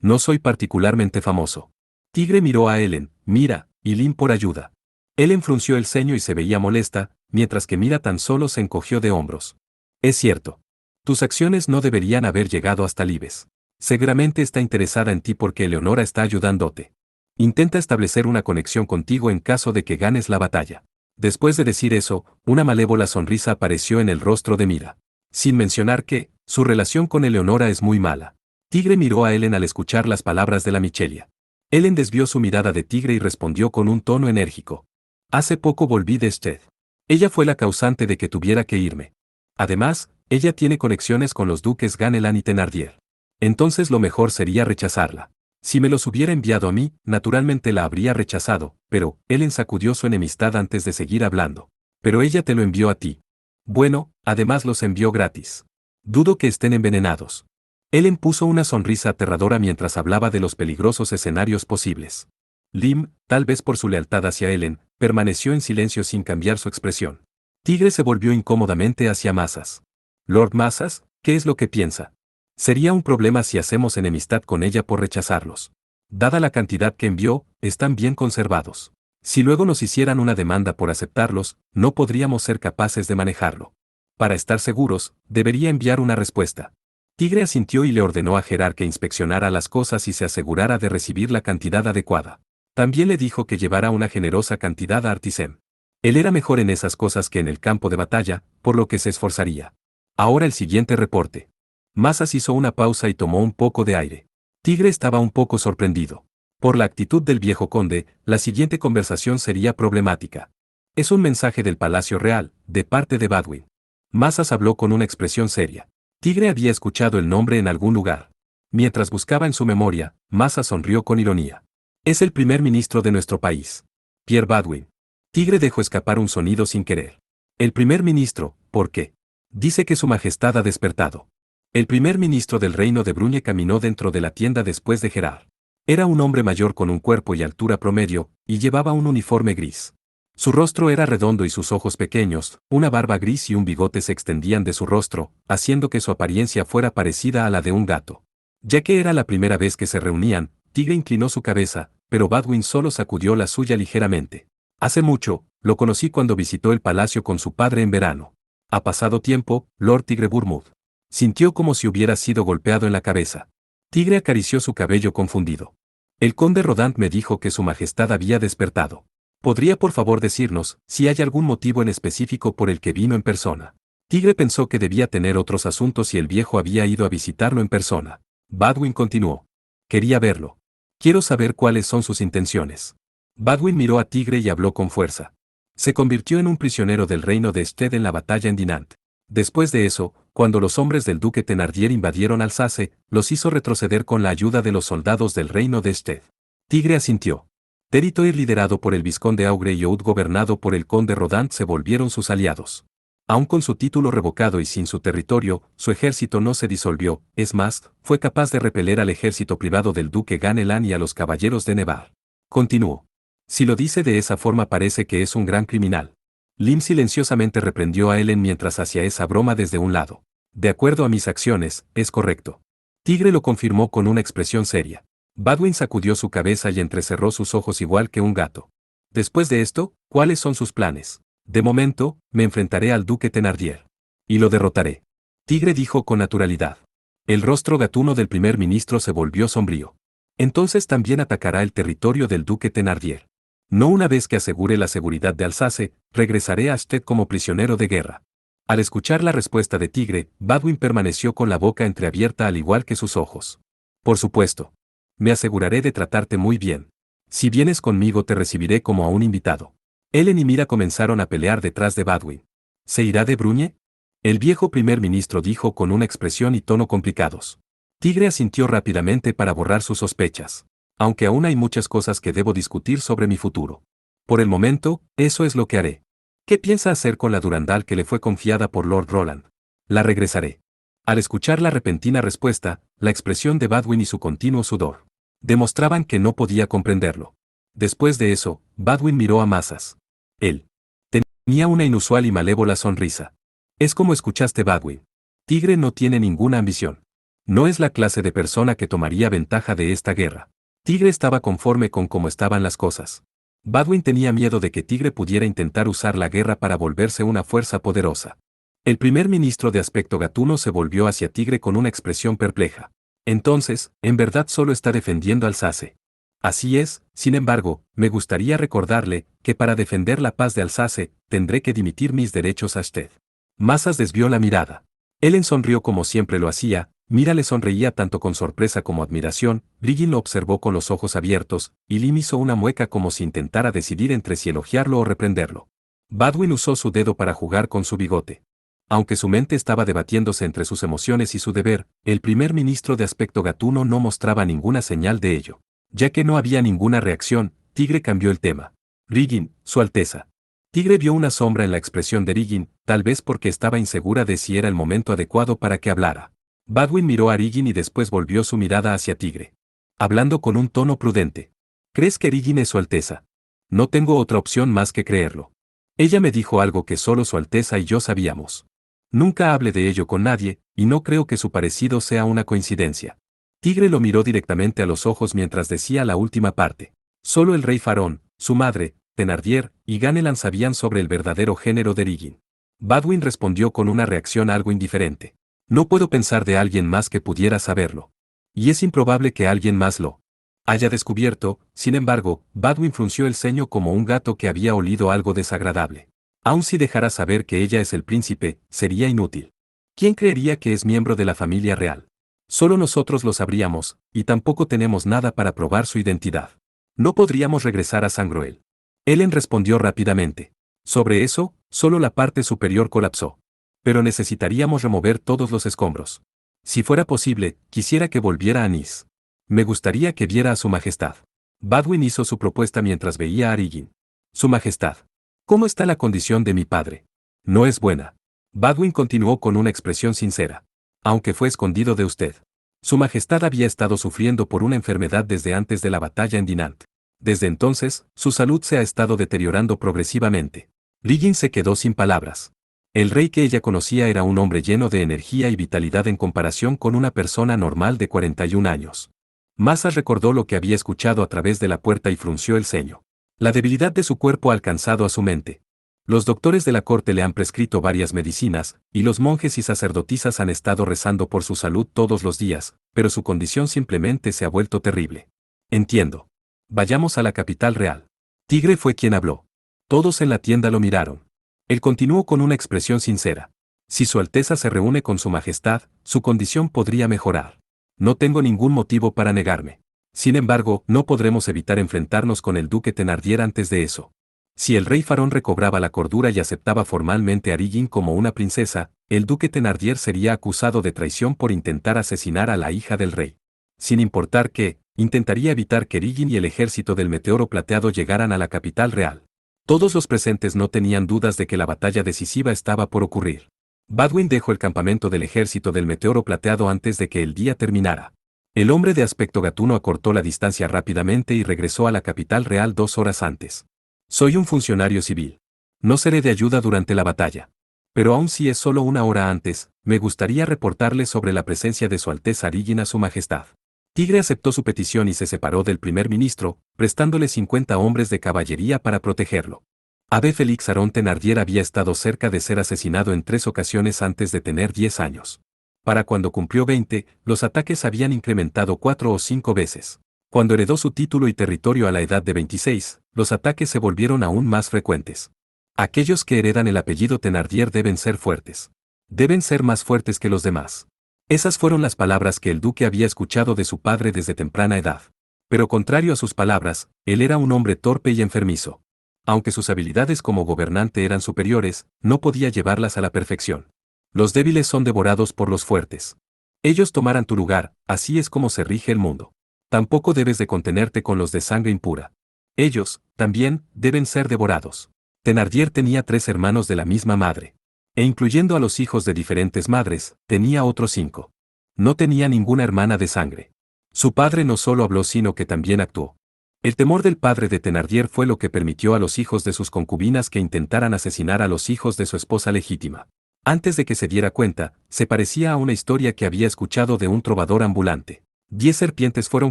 No soy particularmente famoso. Tigre miró a Ellen, Mira, y Lim por ayuda. Ellen frunció el ceño y se veía molesta, mientras que Mira tan solo se encogió de hombros. Es cierto. Tus acciones no deberían haber llegado hasta Libes. Seguramente está interesada en ti porque Eleonora está ayudándote. Intenta establecer una conexión contigo en caso de que ganes la batalla. Después de decir eso, una malévola sonrisa apareció en el rostro de Mira. Sin mencionar que, su relación con Eleonora es muy mala. Tigre miró a Ellen al escuchar las palabras de la Michelia. Ellen desvió su mirada de Tigre y respondió con un tono enérgico. Hace poco volví de Sted. Ella fue la causante de que tuviera que irme. Además, ella tiene conexiones con los duques Ganelan y Thenardier. Entonces lo mejor sería rechazarla. Si me los hubiera enviado a mí, naturalmente la habría rechazado, pero, Ellen sacudió su enemistad antes de seguir hablando. Pero ella te lo envió a ti. Bueno, además los envió gratis. Dudo que estén envenenados. Ellen puso una sonrisa aterradora mientras hablaba de los peligrosos escenarios posibles. Lim, tal vez por su lealtad hacia Ellen, permaneció en silencio sin cambiar su expresión. Tigre se volvió incómodamente hacia Masas. Lord Masas, ¿qué es lo que piensa? Sería un problema si hacemos enemistad con ella por rechazarlos. Dada la cantidad que envió, están bien conservados. Si luego nos hicieran una demanda por aceptarlos, no podríamos ser capaces de manejarlo. Para estar seguros, debería enviar una respuesta. Tigre asintió y le ordenó a Gerard que inspeccionara las cosas y se asegurara de recibir la cantidad adecuada. También le dijo que llevara una generosa cantidad a Artisem. Él era mejor en esas cosas que en el campo de batalla, por lo que se esforzaría. Ahora el siguiente reporte. Masas hizo una pausa y tomó un poco de aire. Tigre estaba un poco sorprendido. Por la actitud del viejo conde, la siguiente conversación sería problemática. Es un mensaje del Palacio Real, de parte de Badwin. Masas habló con una expresión seria. Tigre había escuchado el nombre en algún lugar. Mientras buscaba en su memoria, Masas sonrió con ironía. Es el primer ministro de nuestro país. Pierre Badwin. Tigre dejó escapar un sonido sin querer. El primer ministro, ¿por qué? Dice que su majestad ha despertado. El primer ministro del reino de Bruñe caminó dentro de la tienda después de Gerard. Era un hombre mayor con un cuerpo y altura promedio, y llevaba un uniforme gris. Su rostro era redondo y sus ojos pequeños, una barba gris y un bigote se extendían de su rostro, haciendo que su apariencia fuera parecida a la de un gato. Ya que era la primera vez que se reunían, Tigre inclinó su cabeza, pero Badwin solo sacudió la suya ligeramente. Hace mucho, lo conocí cuando visitó el palacio con su padre en verano. Ha pasado tiempo, Lord Tigre Bournemouth. Sintió como si hubiera sido golpeado en la cabeza. Tigre acarició su cabello confundido. El conde Rodant me dijo que su majestad había despertado. ¿Podría por favor decirnos si hay algún motivo en específico por el que vino en persona? Tigre pensó que debía tener otros asuntos y el viejo había ido a visitarlo en persona. Badwin continuó. Quería verlo. Quiero saber cuáles son sus intenciones. Badwin miró a Tigre y habló con fuerza. Se convirtió en un prisionero del reino de Sted en la batalla en Dinant. Después de eso, cuando los hombres del duque Thenardier invadieron Alsace, los hizo retroceder con la ayuda de los soldados del reino de Sted. Tigre asintió. Territoir liderado por el vizconde Augre y Oud gobernado por el conde Rodant se volvieron sus aliados. Aun con su título revocado y sin su territorio, su ejército no se disolvió, es más, fue capaz de repeler al ejército privado del duque Ganelan y a los caballeros de Nevar. Continuó. Si lo dice de esa forma parece que es un gran criminal. Lim silenciosamente reprendió a Ellen mientras hacía esa broma desde un lado. De acuerdo a mis acciones, es correcto. Tigre lo confirmó con una expresión seria. Badwin sacudió su cabeza y entrecerró sus ojos igual que un gato. Después de esto, ¿cuáles son sus planes? De momento, me enfrentaré al duque Thenardier. Y lo derrotaré. Tigre dijo con naturalidad. El rostro gatuno del primer ministro se volvió sombrío. Entonces también atacará el territorio del duque Thenardier. No una vez que asegure la seguridad de Alsace, regresaré a Sted como prisionero de guerra. Al escuchar la respuesta de Tigre, Badwin permaneció con la boca entreabierta al igual que sus ojos. Por supuesto. Me aseguraré de tratarte muy bien. Si vienes conmigo te recibiré como a un invitado. Ellen y Mira comenzaron a pelear detrás de Badwin. ¿Se irá de Bruñe? El viejo primer ministro dijo con una expresión y tono complicados. Tigre asintió rápidamente para borrar sus sospechas. Aunque aún hay muchas cosas que debo discutir sobre mi futuro. Por el momento, eso es lo que haré. ¿Qué piensa hacer con la Durandal que le fue confiada por Lord Roland? La regresaré. Al escuchar la repentina respuesta, la expresión de Badwin y su continuo sudor demostraban que no podía comprenderlo. Después de eso, Badwin miró a Masas. Él tenía una inusual y malévola sonrisa. Es como escuchaste, Badwin. Tigre no tiene ninguna ambición. No es la clase de persona que tomaría ventaja de esta guerra. Tigre estaba conforme con cómo estaban las cosas. Badwin tenía miedo de que Tigre pudiera intentar usar la guerra para volverse una fuerza poderosa. El primer ministro de aspecto gatuno se volvió hacia Tigre con una expresión perpleja. Entonces, en verdad solo está defendiendo Alsace. Así es, sin embargo, me gustaría recordarle que para defender la paz de Alsace, tendré que dimitir mis derechos a usted. Masas desvió la mirada. Ellen sonrió como siempre lo hacía. Mira le sonreía tanto con sorpresa como admiración. Brigitte lo observó con los ojos abiertos, y Lim hizo una mueca como si intentara decidir entre si elogiarlo o reprenderlo. Badwin usó su dedo para jugar con su bigote. Aunque su mente estaba debatiéndose entre sus emociones y su deber, el primer ministro de aspecto gatuno no mostraba ninguna señal de ello. Ya que no había ninguna reacción, Tigre cambió el tema. Brigitte, Su Alteza. Tigre vio una sombra en la expresión de Brigitte, tal vez porque estaba insegura de si era el momento adecuado para que hablara. Badwin miró a Brigitte y después volvió su mirada hacia Tigre. Hablando con un tono prudente. ¿Crees que Brigitte es Su Alteza? No tengo otra opción más que creerlo. Ella me dijo algo que solo Su Alteza y yo sabíamos. Nunca hable de ello con nadie, y no creo que su parecido sea una coincidencia. Tigre lo miró directamente a los ojos mientras decía la última parte. Solo el rey Farón, su madre, Thenardier, y Ganelan sabían sobre el verdadero género de Brigitte. Badwin respondió con una reacción algo indiferente. No puedo pensar de alguien más que pudiera saberlo. Y es improbable que alguien más lo haya descubierto. Sin embargo, Badwin frunció el ceño como un gato que había olido algo desagradable. Aun si dejara saber que ella es el príncipe, sería inútil. ¿Quién creería que es miembro de la familia real? Solo nosotros lo sabríamos, y tampoco tenemos nada para probar su identidad. No podríamos regresar a Sangroel. Ellen respondió rápidamente. Sobre eso, solo la parte superior colapsó. Pero necesitaríamos remover todos los escombros. Si fuera posible, quisiera que volviera a Nis. Me gustaría que viera a su majestad. Badwin hizo su propuesta mientras veía a Arigin. Su majestad. ¿Cómo está la condición de mi padre? No es buena. Badwin continuó con una expresión sincera. Aunque fue escondido de usted. Su majestad había estado sufriendo por una enfermedad desde antes de la batalla en Dinant. Desde entonces, su salud se ha estado deteriorando progresivamente. Liggin se quedó sin palabras. El rey que ella conocía era un hombre lleno de energía y vitalidad en comparación con una persona normal de 41 años. Masas recordó lo que había escuchado a través de la puerta y frunció el ceño. La debilidad de su cuerpo ha alcanzado a su mente. Los doctores de la corte le han prescrito varias medicinas, y los monjes y sacerdotisas han estado rezando por su salud todos los días, pero su condición simplemente se ha vuelto terrible. Entiendo. Vayamos a la capital real. Tigre fue quien habló. Todos en la tienda lo miraron. Él continuó con una expresión sincera. Si su Alteza se reúne con su Majestad, su condición podría mejorar. No tengo ningún motivo para negarme. Sin embargo, no podremos evitar enfrentarnos con el duque Thenardier antes de eso. Si el rey Farón recobraba la cordura y aceptaba formalmente a Arigin como una princesa, el duque Thenardier sería acusado de traición por intentar asesinar a la hija del rey. Sin importar qué, intentaría evitar que Arigin y el ejército del Meteoro Plateado llegaran a la capital real. Todos los presentes no tenían dudas de que la batalla decisiva estaba por ocurrir. Badwin dejó el campamento del ejército del Meteoro Plateado antes de que el día terminara. El hombre de aspecto gatuno acortó la distancia rápidamente y regresó a la capital real 2 horas antes. Soy un funcionario civil. No seré de ayuda durante la batalla. Pero aun si es solo 1 hora antes, me gustaría reportarle sobre la presencia de Su Alteza Arigin a Su Majestad. Tigre aceptó su petición y se separó del primer ministro, prestándole 50 hombres de caballería para protegerlo. Abbé Félix Aron Thenardier había estado cerca de ser asesinado en 3 ocasiones antes de tener 10 años. Para cuando cumplió 20, los ataques habían incrementado 4 o 5 veces. Cuando heredó su título y territorio a la edad de 26, los ataques se volvieron aún más frecuentes. Aquellos que heredan el apellido Thenardier deben ser fuertes. Deben ser más fuertes que los demás. Esas fueron las palabras que el duque había escuchado de su padre desde temprana edad. Pero contrario a sus palabras, él era un hombre torpe y enfermizo. Aunque sus habilidades como gobernante eran superiores, no podía llevarlas a la perfección. Los débiles son devorados por los fuertes. Ellos tomarán tu lugar, así es como se rige el mundo. Tampoco debes de contenerte con los de sangre impura. Ellos, también, deben ser devorados. Thenardier tenía 3 hermanos de la misma madre. E incluyendo a los hijos de diferentes madres, tenía otros 5. No tenía ninguna hermana de sangre. Su padre no solo habló sino que también actuó. El temor del padre de Thenardier fue lo que permitió a los hijos de sus concubinas que intentaran asesinar a los hijos de su esposa legítima. Antes de que se diera cuenta, se parecía a una historia que había escuchado de un trovador ambulante. 10 serpientes fueron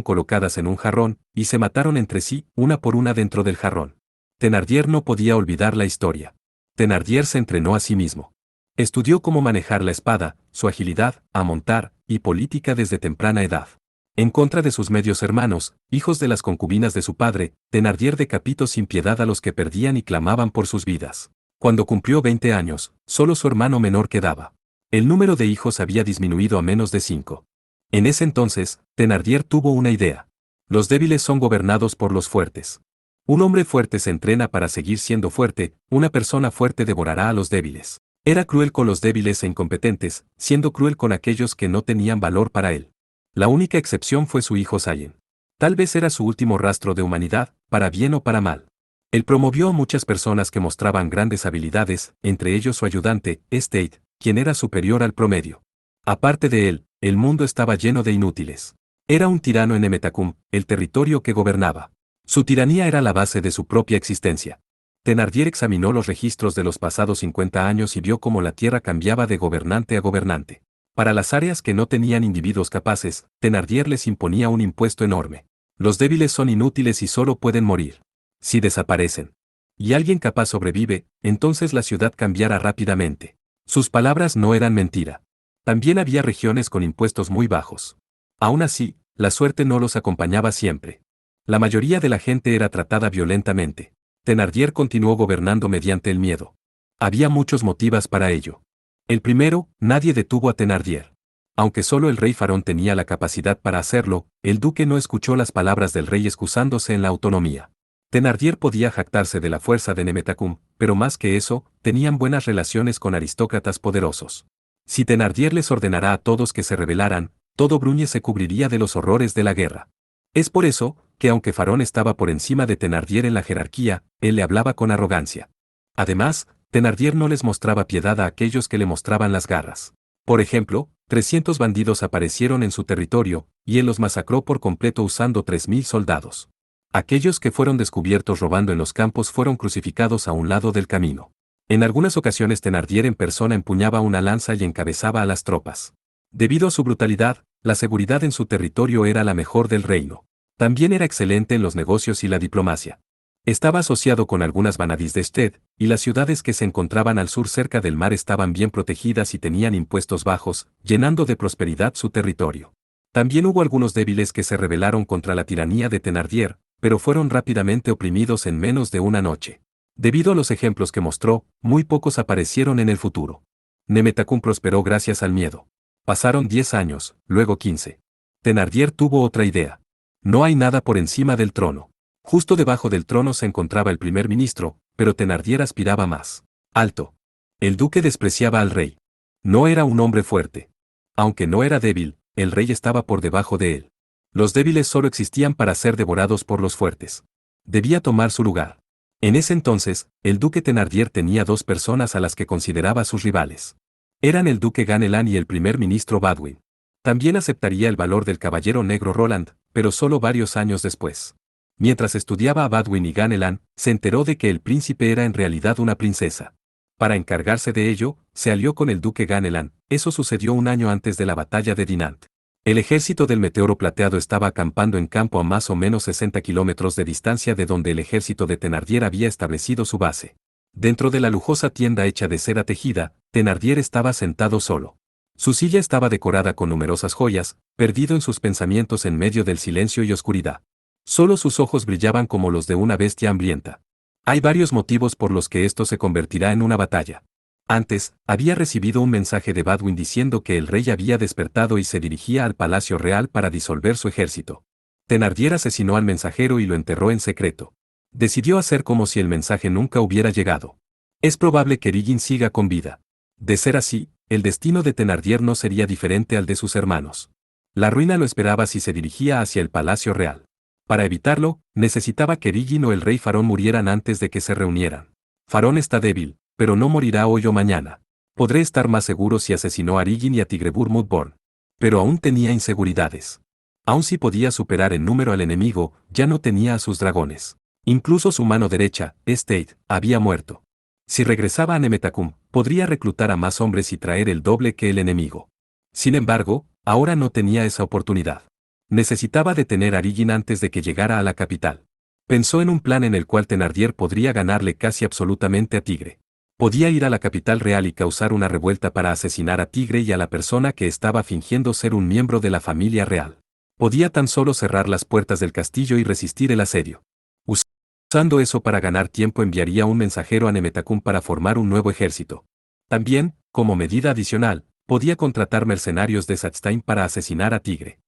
colocadas en un jarrón, y se mataron entre sí, una por una dentro del jarrón. Thenardier no podía olvidar la historia. Thenardier se entrenó a sí mismo. Estudió cómo manejar la espada, su agilidad, a montar, y política desde temprana edad. En contra de sus medios hermanos, hijos de las concubinas de su padre, Thenardier decapitó sin piedad a los que perdían y clamaban por sus vidas. Cuando cumplió 20 años, solo su hermano menor quedaba. El número de hijos había disminuido a menos de 5. En ese entonces, Thenardier tuvo una idea. Los débiles son gobernados por los fuertes. Un hombre fuerte se entrena para seguir siendo fuerte, una persona fuerte devorará a los débiles. Era cruel con los débiles e incompetentes, siendo cruel con aquellos que no tenían valor para él. La única excepción fue su hijo Sayen. Tal vez era su último rastro de humanidad, para bien o para mal. Él promovió a muchas personas que mostraban grandes habilidades, entre ellos su ayudante, Estate, quien era superior al promedio. Aparte de él, el mundo estaba lleno de inútiles. Era un tirano en Emetacum, el territorio que gobernaba. Su tiranía era la base de su propia existencia. Thenardier examinó los registros de los pasados 50 años y vio cómo la tierra cambiaba de gobernante a gobernante. Para las áreas que no tenían individuos capaces, Thenardier les imponía un impuesto enorme. Los débiles son inútiles y solo pueden morir. Si desaparecen. Y alguien capaz sobrevive, entonces la ciudad cambiará rápidamente. Sus palabras no eran mentira. También había regiones con impuestos muy bajos. Aún así, la suerte no los acompañaba siempre. La mayoría de la gente era tratada violentamente. Thenardier continuó gobernando mediante el miedo. Había muchos motivos para ello. El primero, nadie detuvo a Thenardier. Aunque solo el rey Farón tenía la capacidad para hacerlo, el duque no escuchó las palabras del rey excusándose en la autonomía. Thénardier podía jactarse de la fuerza de Nemetacum, pero más que eso, tenían buenas relaciones con aristócratas poderosos. Si Thénardier les ordenara a todos que se rebelaran, todo Bruñe se cubriría de los horrores de la guerra. Es por eso, que aunque Farón estaba por encima de Thénardier en la jerarquía, él le hablaba con arrogancia. Además, Thénardier no les mostraba piedad a aquellos que le mostraban las garras. Por ejemplo, 300 bandidos aparecieron en su territorio, y él los masacró por completo usando 3000 soldados. Aquellos que fueron descubiertos robando en los campos fueron crucificados a un lado del camino. En algunas ocasiones Thénardier en persona empuñaba una lanza y encabezaba a las tropas. Debido a su brutalidad, la seguridad en su territorio era la mejor del reino. También era excelente en los negocios y la diplomacia. Estaba asociado con algunas vanadis de Sted, y las ciudades que se encontraban al sur cerca del mar estaban bien protegidas y tenían impuestos bajos, llenando de prosperidad su territorio. También hubo algunos débiles que se rebelaron contra la tiranía de Thénardier, pero fueron rápidamente oprimidos en menos de una noche. Debido a los ejemplos que mostró, muy pocos aparecieron en el futuro. Nemetacum prosperó gracias al miedo. Pasaron 10 años, luego 15. Thénardier tuvo otra idea. No hay nada por encima del trono. Justo debajo del trono se encontraba el primer ministro, pero Thénardier aspiraba más alto. El duque despreciaba al rey. No era un hombre fuerte. Aunque no era débil, el rey estaba por debajo de él. Los débiles solo existían para ser devorados por los fuertes. Debía tomar su lugar. En ese entonces, el duque Thénardier tenía dos personas a las que consideraba sus rivales. Eran el duque Ganelan y el primer ministro Badwin. También aceptaría el valor del caballero negro Roland, pero solo varios años después. Mientras estudiaba a Badwin y Ganelan, se enteró de que el príncipe era en realidad una princesa. Para encargarse de ello, se alió con el duque Ganelan. Eso sucedió un año antes de la batalla de Dinant. El ejército del Meteoro Plateado estaba acampando en campo a más o menos 60 kilómetros de distancia de donde el ejército de Thénardier había establecido su base. Dentro de la lujosa tienda hecha de seda tejida, Thénardier estaba sentado solo. Su silla estaba decorada con numerosas joyas, perdido en sus pensamientos en medio del silencio y oscuridad. Solo sus ojos brillaban como los de una bestia hambrienta. Hay varios motivos por los que esto se convertirá en una batalla. Antes, había recibido un mensaje de Badwin diciendo que el rey había despertado y se dirigía al palacio real para disolver su ejército. Thénardier asesinó al mensajero y lo enterró en secreto. Decidió hacer como si el mensaje nunca hubiera llegado. Es probable que Riggin siga con vida. De ser así, el destino de Thénardier no sería diferente al de sus hermanos. La ruina lo esperaba si se dirigía hacia el palacio real. Para evitarlo, necesitaba que Riggin o el rey Farón murieran antes de que se reunieran. Farón está débil, pero no morirá hoy o mañana. Podré estar más seguro si asesinó a Riggin y a Tigrebur Mudborn. Pero aún tenía inseguridades. Aun si podía superar en número al enemigo, ya no tenía a sus dragones. Incluso su mano derecha, State, había muerto. Si regresaba a Nemetacum, podría reclutar a más hombres y traer el doble que el enemigo. Sin embargo, ahora no tenía esa oportunidad. Necesitaba detener a Riggin antes de que llegara a la capital. Pensó en un plan en el cual Thénardier podría ganarle casi absolutamente a Tigre. Podía ir a la capital real y causar una revuelta para asesinar a Tigre y a la persona que estaba fingiendo ser un miembro de la familia real. Podía tan solo cerrar las puertas del castillo y resistir el asedio. Usando eso para ganar tiempo enviaría un mensajero a Nemetacum para formar un nuevo ejército. También, como medida adicional, podía contratar mercenarios de Satzstein para asesinar a Tigre.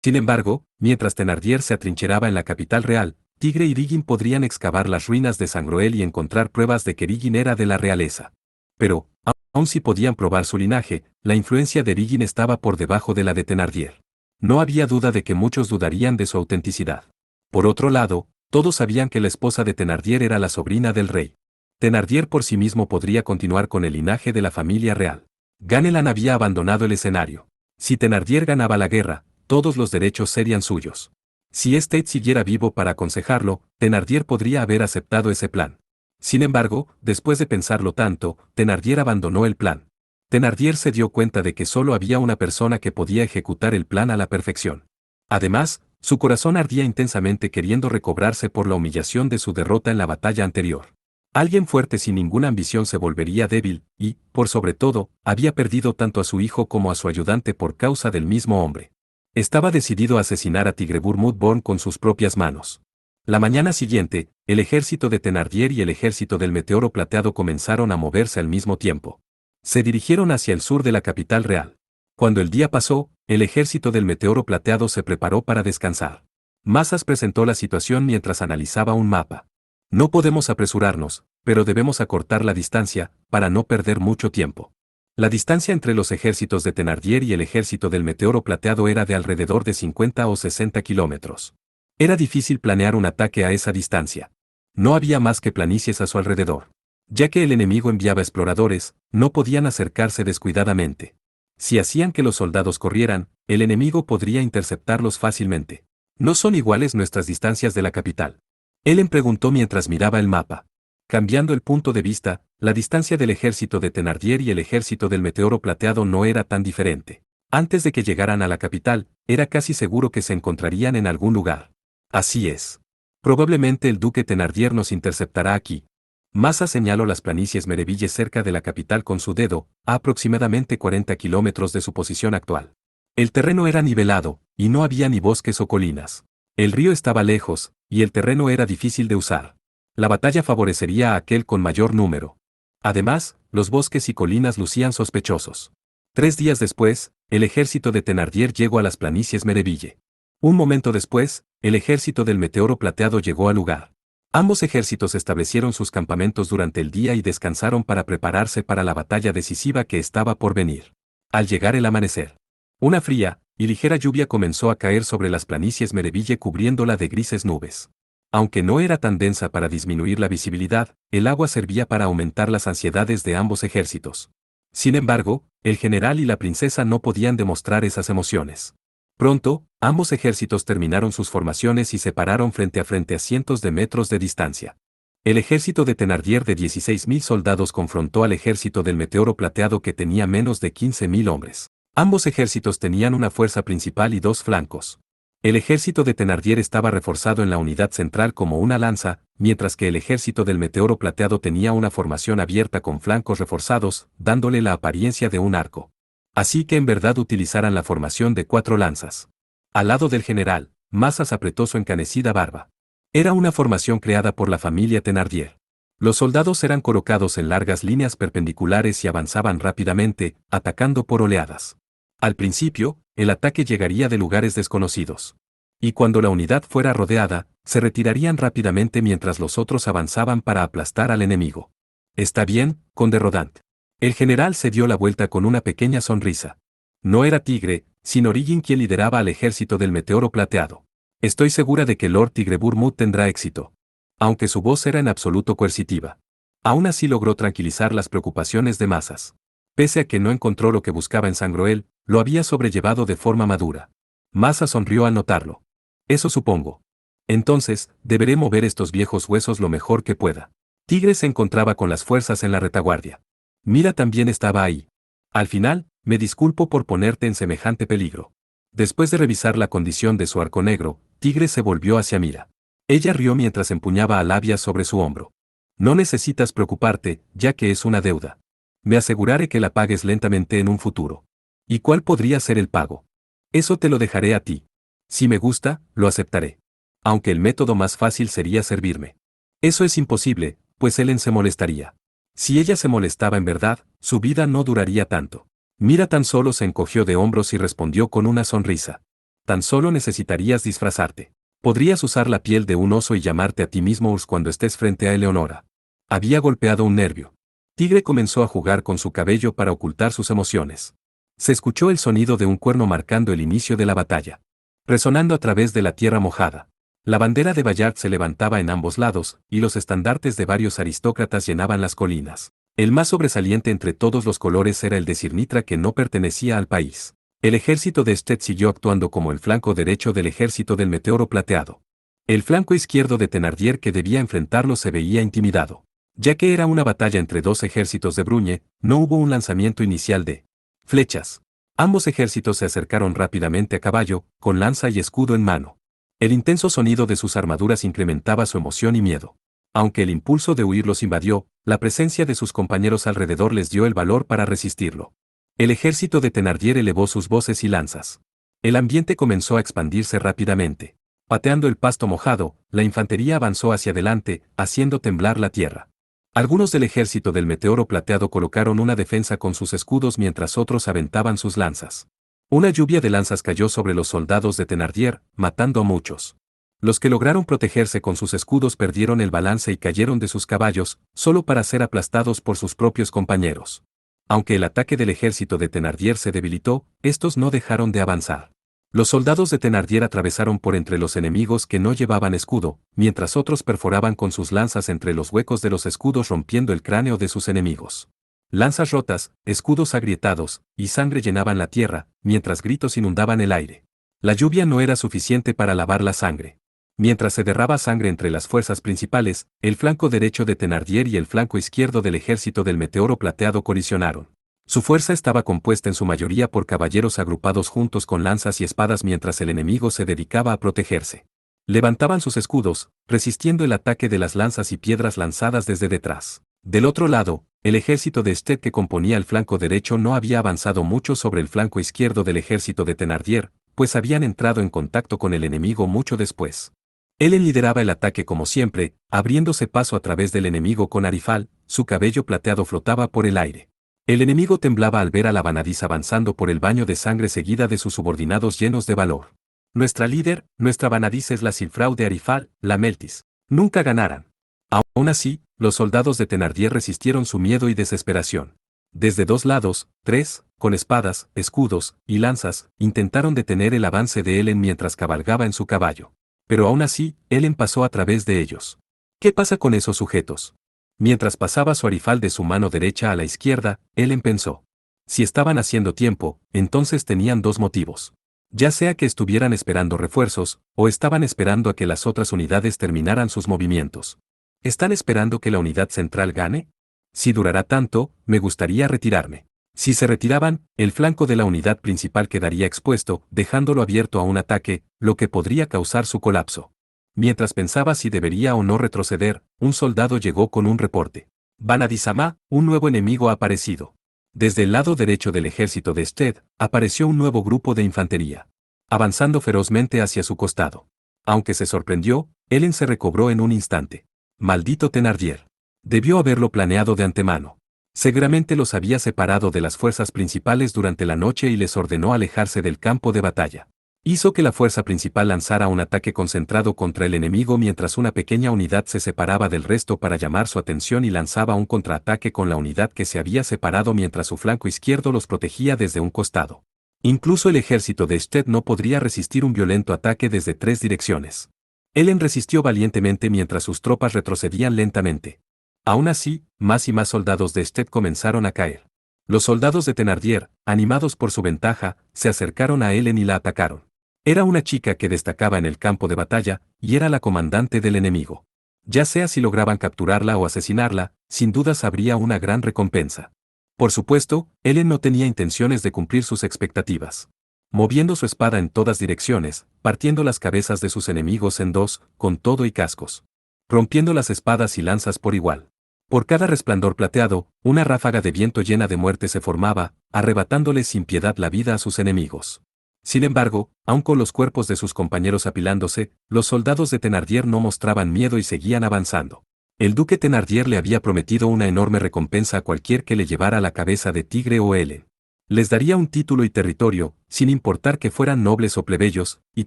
Sin embargo, mientras Thénardier se atrincheraba en la capital real, Tigre y Riggin podrían excavar las ruinas de Sangroel y encontrar pruebas de que Riggin era de la realeza. Pero, aun si podían probar su linaje, la influencia de Riggin estaba por debajo de la de Thénardier. No había duda de que muchos dudarían de su autenticidad. Por otro lado, todos sabían que la esposa de Thénardier era la sobrina del rey. Thénardier por sí mismo podría continuar con el linaje de la familia real. Ganelan había abandonado el escenario. Si Thénardier ganaba la guerra, todos los derechos serían suyos. Si State siguiera vivo para aconsejarlo, Thénardier podría haber aceptado ese plan. Sin embargo, después de pensarlo tanto, Thénardier abandonó el plan. Thénardier se dio cuenta de que solo había una persona que podía ejecutar el plan a la perfección. Además, su corazón ardía intensamente queriendo recobrarse por la humillación de su derrota en la batalla anterior. Alguien fuerte sin ninguna ambición se volvería débil, y, por sobre todo, había perdido tanto a su hijo como a su ayudante por causa del mismo hombre. Estaba decidido a asesinar a Tigrebur Mudborn con sus propias manos. La mañana siguiente, el ejército de Thénardier y el ejército del Meteoro Plateado comenzaron a moverse al mismo tiempo. Se dirigieron hacia el sur de la capital real. Cuando el día pasó, el ejército del meteoro plateado se preparó para descansar. Mazas presentó la situación mientras analizaba un mapa. No podemos apresurarnos, pero debemos acortar la distancia, para no perder mucho tiempo. La distancia entre los ejércitos de Thénardier y el ejército del meteoro plateado era de alrededor de 50 o 60 kilómetros. Era difícil planear un ataque a esa distancia. No había más que planicies a su alrededor. Ya que el enemigo enviaba exploradores, no podían acercarse descuidadamente. Si hacían que los soldados corrieran, el enemigo podría interceptarlos fácilmente. ¿No son iguales nuestras distancias de la capital? Ellen preguntó mientras miraba el mapa. Cambiando el punto de vista, la distancia del ejército de Thénardier y el ejército del meteoro plateado no era tan diferente. Antes de que llegaran a la capital, era casi seguro que se encontrarían en algún lugar. Así es. Probablemente el duque Thénardier nos interceptará aquí. Massa señaló las planicies Mereville cerca de la capital con su dedo, a aproximadamente 40 kilómetros de su posición actual. El terreno era nivelado, y no había ni bosques o colinas. El río estaba lejos, y el terreno era difícil de usar. La batalla favorecería a aquel con mayor número. Además, los bosques y colinas lucían sospechosos. 3 días después, el ejército de Thénardier llegó a las planicies Mereville. Un momento después, el ejército del meteoro plateado llegó al lugar. Ambos ejércitos establecieron sus campamentos durante el día y descansaron para prepararse para la batalla decisiva que estaba por venir. Al llegar el amanecer, una fría y ligera lluvia comenzó a caer sobre las planicies Mereville cubriéndola de grises nubes. Aunque no era tan densa para disminuir la visibilidad, el agua servía para aumentar las ansiedades de ambos ejércitos. Sin embargo, el general y la princesa no podían demostrar esas emociones. Pronto, ambos ejércitos terminaron sus formaciones y se pararon frente a cientos de metros de distancia. El ejército de Thénardier de 16.000 soldados confrontó al ejército del meteoro plateado que tenía menos de 15.000 hombres. Ambos ejércitos tenían una fuerza principal y 2 flancos. El ejército de Thénardier estaba reforzado en la unidad central como una lanza, mientras que el ejército del meteoro plateado tenía una formación abierta con flancos reforzados, dándole la apariencia de un arco. Así que en verdad utilizaran la formación de 4 lanzas. Al lado del general, Mazas apretó su encanecida barba. Era una formación creada por la familia Thénardier. Los soldados eran colocados en largas líneas perpendiculares y avanzaban rápidamente, atacando por oleadas. Al principio, el ataque llegaría de lugares desconocidos. Y cuando la unidad fuera rodeada, se retirarían rápidamente mientras los otros avanzaban para aplastar al enemigo. «Está bien, conde Rodant». El general se dio la vuelta con una pequeña sonrisa. No era Tigre, sino Origin quien lideraba al ejército del meteoro plateado. Estoy segura de que Lord Tigre-Burmut tendrá éxito. Aunque su voz era en absoluto coercitiva. Aún así logró tranquilizar las preocupaciones de Mazas. Pese a que no encontró lo que buscaba en Sangroel, lo había sobrellevado de forma madura. Mazas sonrió al notarlo. Eso supongo. Entonces, deberé mover estos viejos huesos lo mejor que pueda. Tigre se encontraba con las fuerzas en la retaguardia. Mira también estaba ahí. Al final, me disculpo por ponerte en semejante peligro. Después de revisar la condición de su arco negro, Tigre se volvió hacia Mira. Ella rió mientras empuñaba a Labia sobre su hombro. No necesitas preocuparte, ya que es una deuda. Me aseguraré que la pagues lentamente en un futuro. ¿Y cuál podría ser el pago? Eso te lo dejaré a ti. Si me gusta, lo aceptaré. Aunque el método más fácil sería servirme. Eso es imposible, pues Ellen se molestaría. Si ella se molestaba en verdad, su vida no duraría tanto. Mira tan solo se encogió de hombros y respondió con una sonrisa. Tan solo necesitarías disfrazarte. Podrías usar la piel de un oso y llamarte a ti mismo Urs cuando estés frente a Eleonora. Había golpeado un nervio. Tigre comenzó a jugar con su cabello para ocultar sus emociones. Se escuchó el sonido de un cuerno marcando el inicio de la batalla. Resonando a través de la tierra mojada. La bandera de Bayard se levantaba en ambos lados, y los estandartes de varios aristócratas llenaban las colinas. El más sobresaliente entre todos los colores era el de Sirnitra que no pertenecía al país. El ejército de Sted siguió actuando como el flanco derecho del ejército del meteoro plateado. El flanco izquierdo de Thénardier que debía enfrentarlo se veía intimidado. Ya que era una batalla entre 2 ejércitos de Bruñe, no hubo un lanzamiento inicial de flechas. Ambos ejércitos se acercaron rápidamente a caballo, con lanza y escudo en mano. El intenso sonido de sus armaduras incrementaba su emoción y miedo. Aunque el impulso de huir los invadió, la presencia de sus compañeros alrededor les dio el valor para resistirlo. El ejército de Thénardier elevó sus voces y lanzas. El ambiente comenzó a expandirse rápidamente. Pateando el pasto mojado, la infantería avanzó hacia adelante, haciendo temblar la tierra. Algunos del ejército del meteoro plateado colocaron una defensa con sus escudos mientras otros aventaban sus lanzas. Una lluvia de lanzas cayó sobre los soldados de Thenardier, matando a muchos. Los que lograron protegerse con sus escudos perdieron el balance y cayeron de sus caballos, solo para ser aplastados por sus propios compañeros. Aunque el ataque del ejército de Thenardier se debilitó, estos no dejaron de avanzar. Los soldados de Thenardier atravesaron por entre los enemigos que no llevaban escudo, mientras otros perforaban con sus lanzas entre los huecos de los escudos rompiendo el cráneo de sus enemigos. Lanzas rotas, escudos agrietados, y sangre llenaban la tierra, mientras gritos inundaban el aire. La lluvia no era suficiente para lavar la sangre. Mientras se derraba sangre entre las fuerzas principales, el flanco derecho de Thenardier y el flanco izquierdo del ejército del meteoro plateado colisionaron. Su fuerza estaba compuesta en su mayoría por caballeros agrupados juntos con lanzas y espadas mientras el enemigo se dedicaba a protegerse. Levantaban sus escudos, resistiendo el ataque de las lanzas y piedras lanzadas desde detrás. Del otro lado, el ejército de Sted que componía el flanco derecho no había avanzado mucho sobre el flanco izquierdo del ejército de Thenardier, pues habían entrado en contacto con el enemigo mucho después. Ellen lideraba el ataque como siempre, abriéndose paso a través del enemigo con Arifal, su cabello plateado flotaba por el aire. El enemigo temblaba al ver a la Vanadis avanzando por el baño de sangre seguida de sus subordinados llenos de valor. Nuestra líder, nuestra Vanadis es la Silfrau de Arifal, la Meltis. Nunca ganarán. Aún así, los soldados de Thenardier resistieron su miedo y desesperación. Desde dos lados, tres, con espadas, escudos y lanzas, intentaron detener el avance de Ellen mientras cabalgaba en su caballo. Pero aún así, Ellen pasó a través de ellos. ¿Qué pasa con esos sujetos? Mientras pasaba su arifal de su mano derecha a la izquierda, Ellen pensó. Si estaban haciendo tiempo, entonces tenían dos motivos. Ya sea que estuvieran esperando refuerzos, o estaban esperando a que las otras unidades terminaran sus movimientos. ¿Están esperando que la unidad central gane? Si durará tanto, me gustaría retirarme. Si se retiraban, el flanco de la unidad principal quedaría expuesto, dejándolo abierto a un ataque, lo que podría causar su colapso. Mientras pensaba si debería o no retroceder, un soldado llegó con un reporte. Vanadis-sama, un nuevo enemigo ha aparecido. Desde el lado derecho del ejército de Sted, apareció un nuevo grupo de infantería. Avanzando ferozmente hacia su costado. Aunque se sorprendió, Ellen se recobró en un instante. Maldito Thenardier. Debió haberlo planeado de antemano. Seguramente los había separado de las fuerzas principales durante la noche y les ordenó alejarse del campo de batalla. Hizo que la fuerza principal lanzara un ataque concentrado contra el enemigo mientras una pequeña unidad se separaba del resto para llamar su atención y lanzaba un contraataque con la unidad que se había separado mientras su flanco izquierdo los protegía desde un costado. Incluso el ejército de Sted no podría resistir un violento ataque desde tres direcciones. Ellen resistió valientemente mientras sus tropas retrocedían lentamente. Aún así, más y más soldados de Sted comenzaron a caer. Los soldados de Thenardier, animados por su ventaja, se acercaron a Ellen y la atacaron. Era una chica que destacaba en el campo de batalla, y era la comandante del enemigo. Ya sea si lograban capturarla o asesinarla, sin dudas habría una gran recompensa. Por supuesto, Ellen no tenía intenciones de cumplir sus expectativas. Moviendo su espada en todas direcciones, partiendo las cabezas de sus enemigos en dos, con todo y cascos. Rompiendo las espadas y lanzas por igual. Por cada resplandor plateado, una ráfaga de viento llena de muerte se formaba, arrebatándoles sin piedad la vida a sus enemigos. Sin embargo, aun con los cuerpos de sus compañeros apilándose, los soldados de Thenardier no mostraban miedo y seguían avanzando. El duque Thenardier le había prometido una enorme recompensa a cualquier que le llevara la cabeza de tigre o Ellen. Les daría un título y territorio, sin importar que fueran nobles o plebeyos, y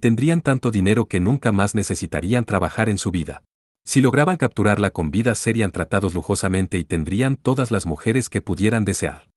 tendrían tanto dinero que nunca más necesitarían trabajar en su vida. Si lograban capturarla con vida serían tratados lujosamente y tendrían todas las mujeres que pudieran desear.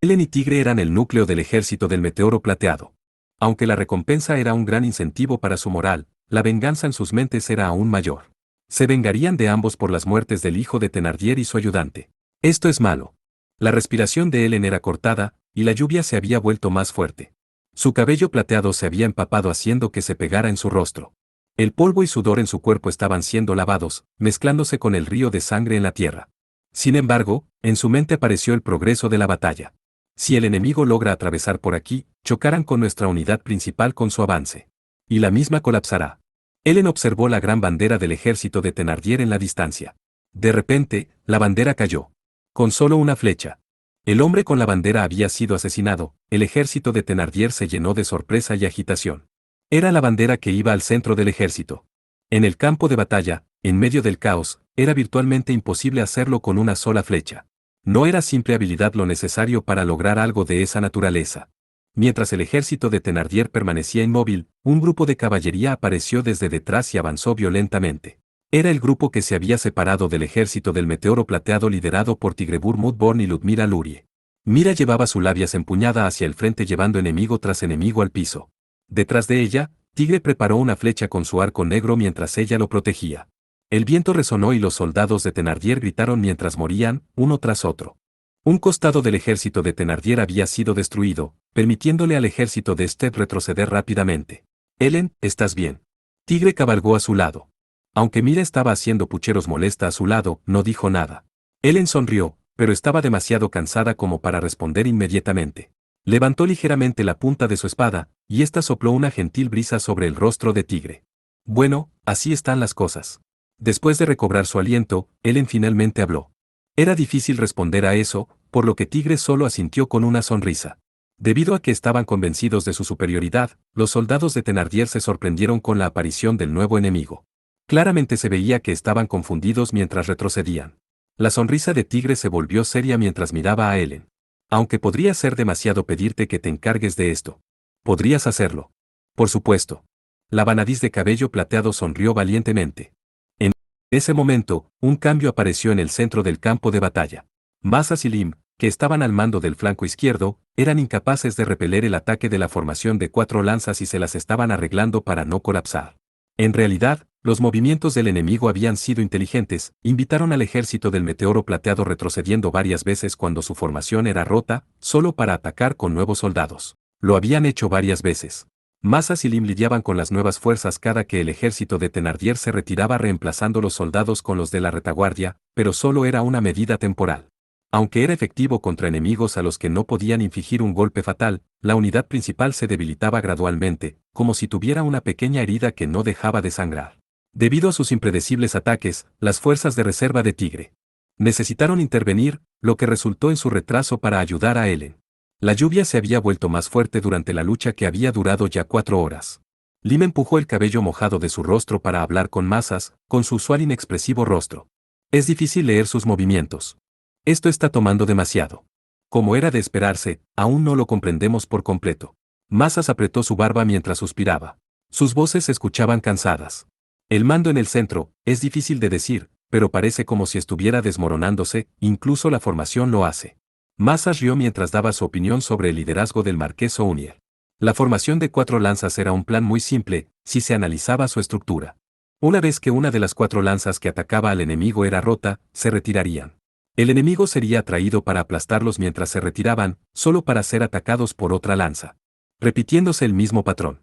Ellen y Tigre eran el núcleo del ejército del meteoro plateado. Aunque la recompensa era un gran incentivo para su moral, la venganza en sus mentes era aún mayor. Se vengarían de ambos por las muertes del hijo de Thenardier y su ayudante. Esto es malo. La respiración de Ellen era cortada, y la lluvia se había vuelto más fuerte. Su cabello plateado se había empapado haciendo que se pegara en su rostro. El polvo y sudor en su cuerpo estaban siendo lavados, mezclándose con el río de sangre en la tierra. Sin embargo, en su mente apareció el progreso de la batalla. Si el enemigo logra atravesar por aquí, chocarán con nuestra unidad principal con su avance. Y la misma colapsará. Ellen observó la gran bandera del ejército de Thenardier en la distancia. De repente, la bandera cayó. Con solo una flecha. El hombre con la bandera había sido asesinado, el ejército de Thenardier se llenó de sorpresa y agitación. Era la bandera que iba al centro del ejército. En el campo de batalla, en medio del caos, era virtualmente imposible hacerlo con una sola flecha. No era simple habilidad lo necesario para lograr algo de esa naturaleza. Mientras el ejército de Thénardier permanecía inmóvil, un grupo de caballería apareció desde detrás y avanzó violentamente. Era el grupo que se había separado del ejército del Meteoro Plateado liderado por Tigrebur Mudborn y Ludmira Lurie. Mira llevaba su labias empuñada hacia el frente llevando enemigo tras enemigo al piso. Detrás de ella, Tigre preparó una flecha con su arco negro mientras ella lo protegía. El viento resonó y los soldados de Thénardier gritaron mientras morían, uno tras otro. Un costado del ejército de Thénardier había sido destruido, permitiéndole al ejército de Step retroceder rápidamente. Helen, ¿estás bien? Tigre cabalgó a su lado. Aunque Mira estaba haciendo pucheros molesta a su lado, no dijo nada. Helen sonrió, pero estaba demasiado cansada como para responder inmediatamente. Levantó ligeramente la punta de su espada, y ésta sopló una gentil brisa sobre el rostro de Tigre. Bueno, así están las cosas. Después de recobrar su aliento, Helen finalmente habló. Era difícil responder a eso, por lo que Tigre solo asintió con una sonrisa. Debido a que estaban convencidos de su superioridad, los soldados de Thénardier se sorprendieron con la aparición del nuevo enemigo. Claramente se veía que estaban confundidos mientras retrocedían. La sonrisa de Tigre se volvió seria mientras miraba a Helen. Aunque podría ser demasiado pedirte que te encargues de esto. Podrías hacerlo. Por supuesto. La vanadiz de cabello plateado sonrió valientemente. En ese momento, un cambio apareció en el centro del campo de batalla. Mazas y Lim, que estaban al mando del flanco izquierdo, eran incapaces de repeler el ataque de la formación de 4 lanzas y se las estaban arreglando para no colapsar. En realidad, los movimientos del enemigo habían sido inteligentes, invitaron al ejército del Meteoro Plateado retrocediendo varias veces cuando su formación era rota, solo para atacar con nuevos soldados. Lo habían hecho varias veces. Mazas y Lim lidiaban con las nuevas fuerzas cada que el ejército de Thénardier se retiraba reemplazando los soldados con los de la retaguardia, pero solo era una medida temporal. Aunque era efectivo contra enemigos a los que no podían infligir un golpe fatal, la unidad principal se debilitaba gradualmente, como si tuviera una pequeña herida que no dejaba de sangrar. Debido a sus impredecibles ataques, las fuerzas de reserva de Tigre necesitaron intervenir, lo que resultó en su retraso para ayudar a Helen. La lluvia se había vuelto más fuerte durante la lucha que había durado ya 4 horas. Lim empujó el cabello mojado de su rostro para hablar con Mazas, con su usual inexpresivo rostro. Es difícil leer sus movimientos. Esto está tomando demasiado. Como era de esperarse, aún no lo comprendemos por completo. Mazas apretó su barba mientras suspiraba. Sus voces se escuchaban cansadas. El mando en el centro, es difícil de decir, pero parece como si estuviera desmoronándose, incluso la formación lo hace. Mazas rió mientras daba su opinión sobre el liderazgo del marqués O'Neill. La formación de 4 lanzas era un plan muy simple, si se analizaba su estructura. Una vez que una de las 4 lanzas que atacaba al enemigo era rota, se retirarían. El enemigo sería atraído para aplastarlos mientras se retiraban, solo para ser atacados por otra lanza. Repitiéndose el mismo patrón.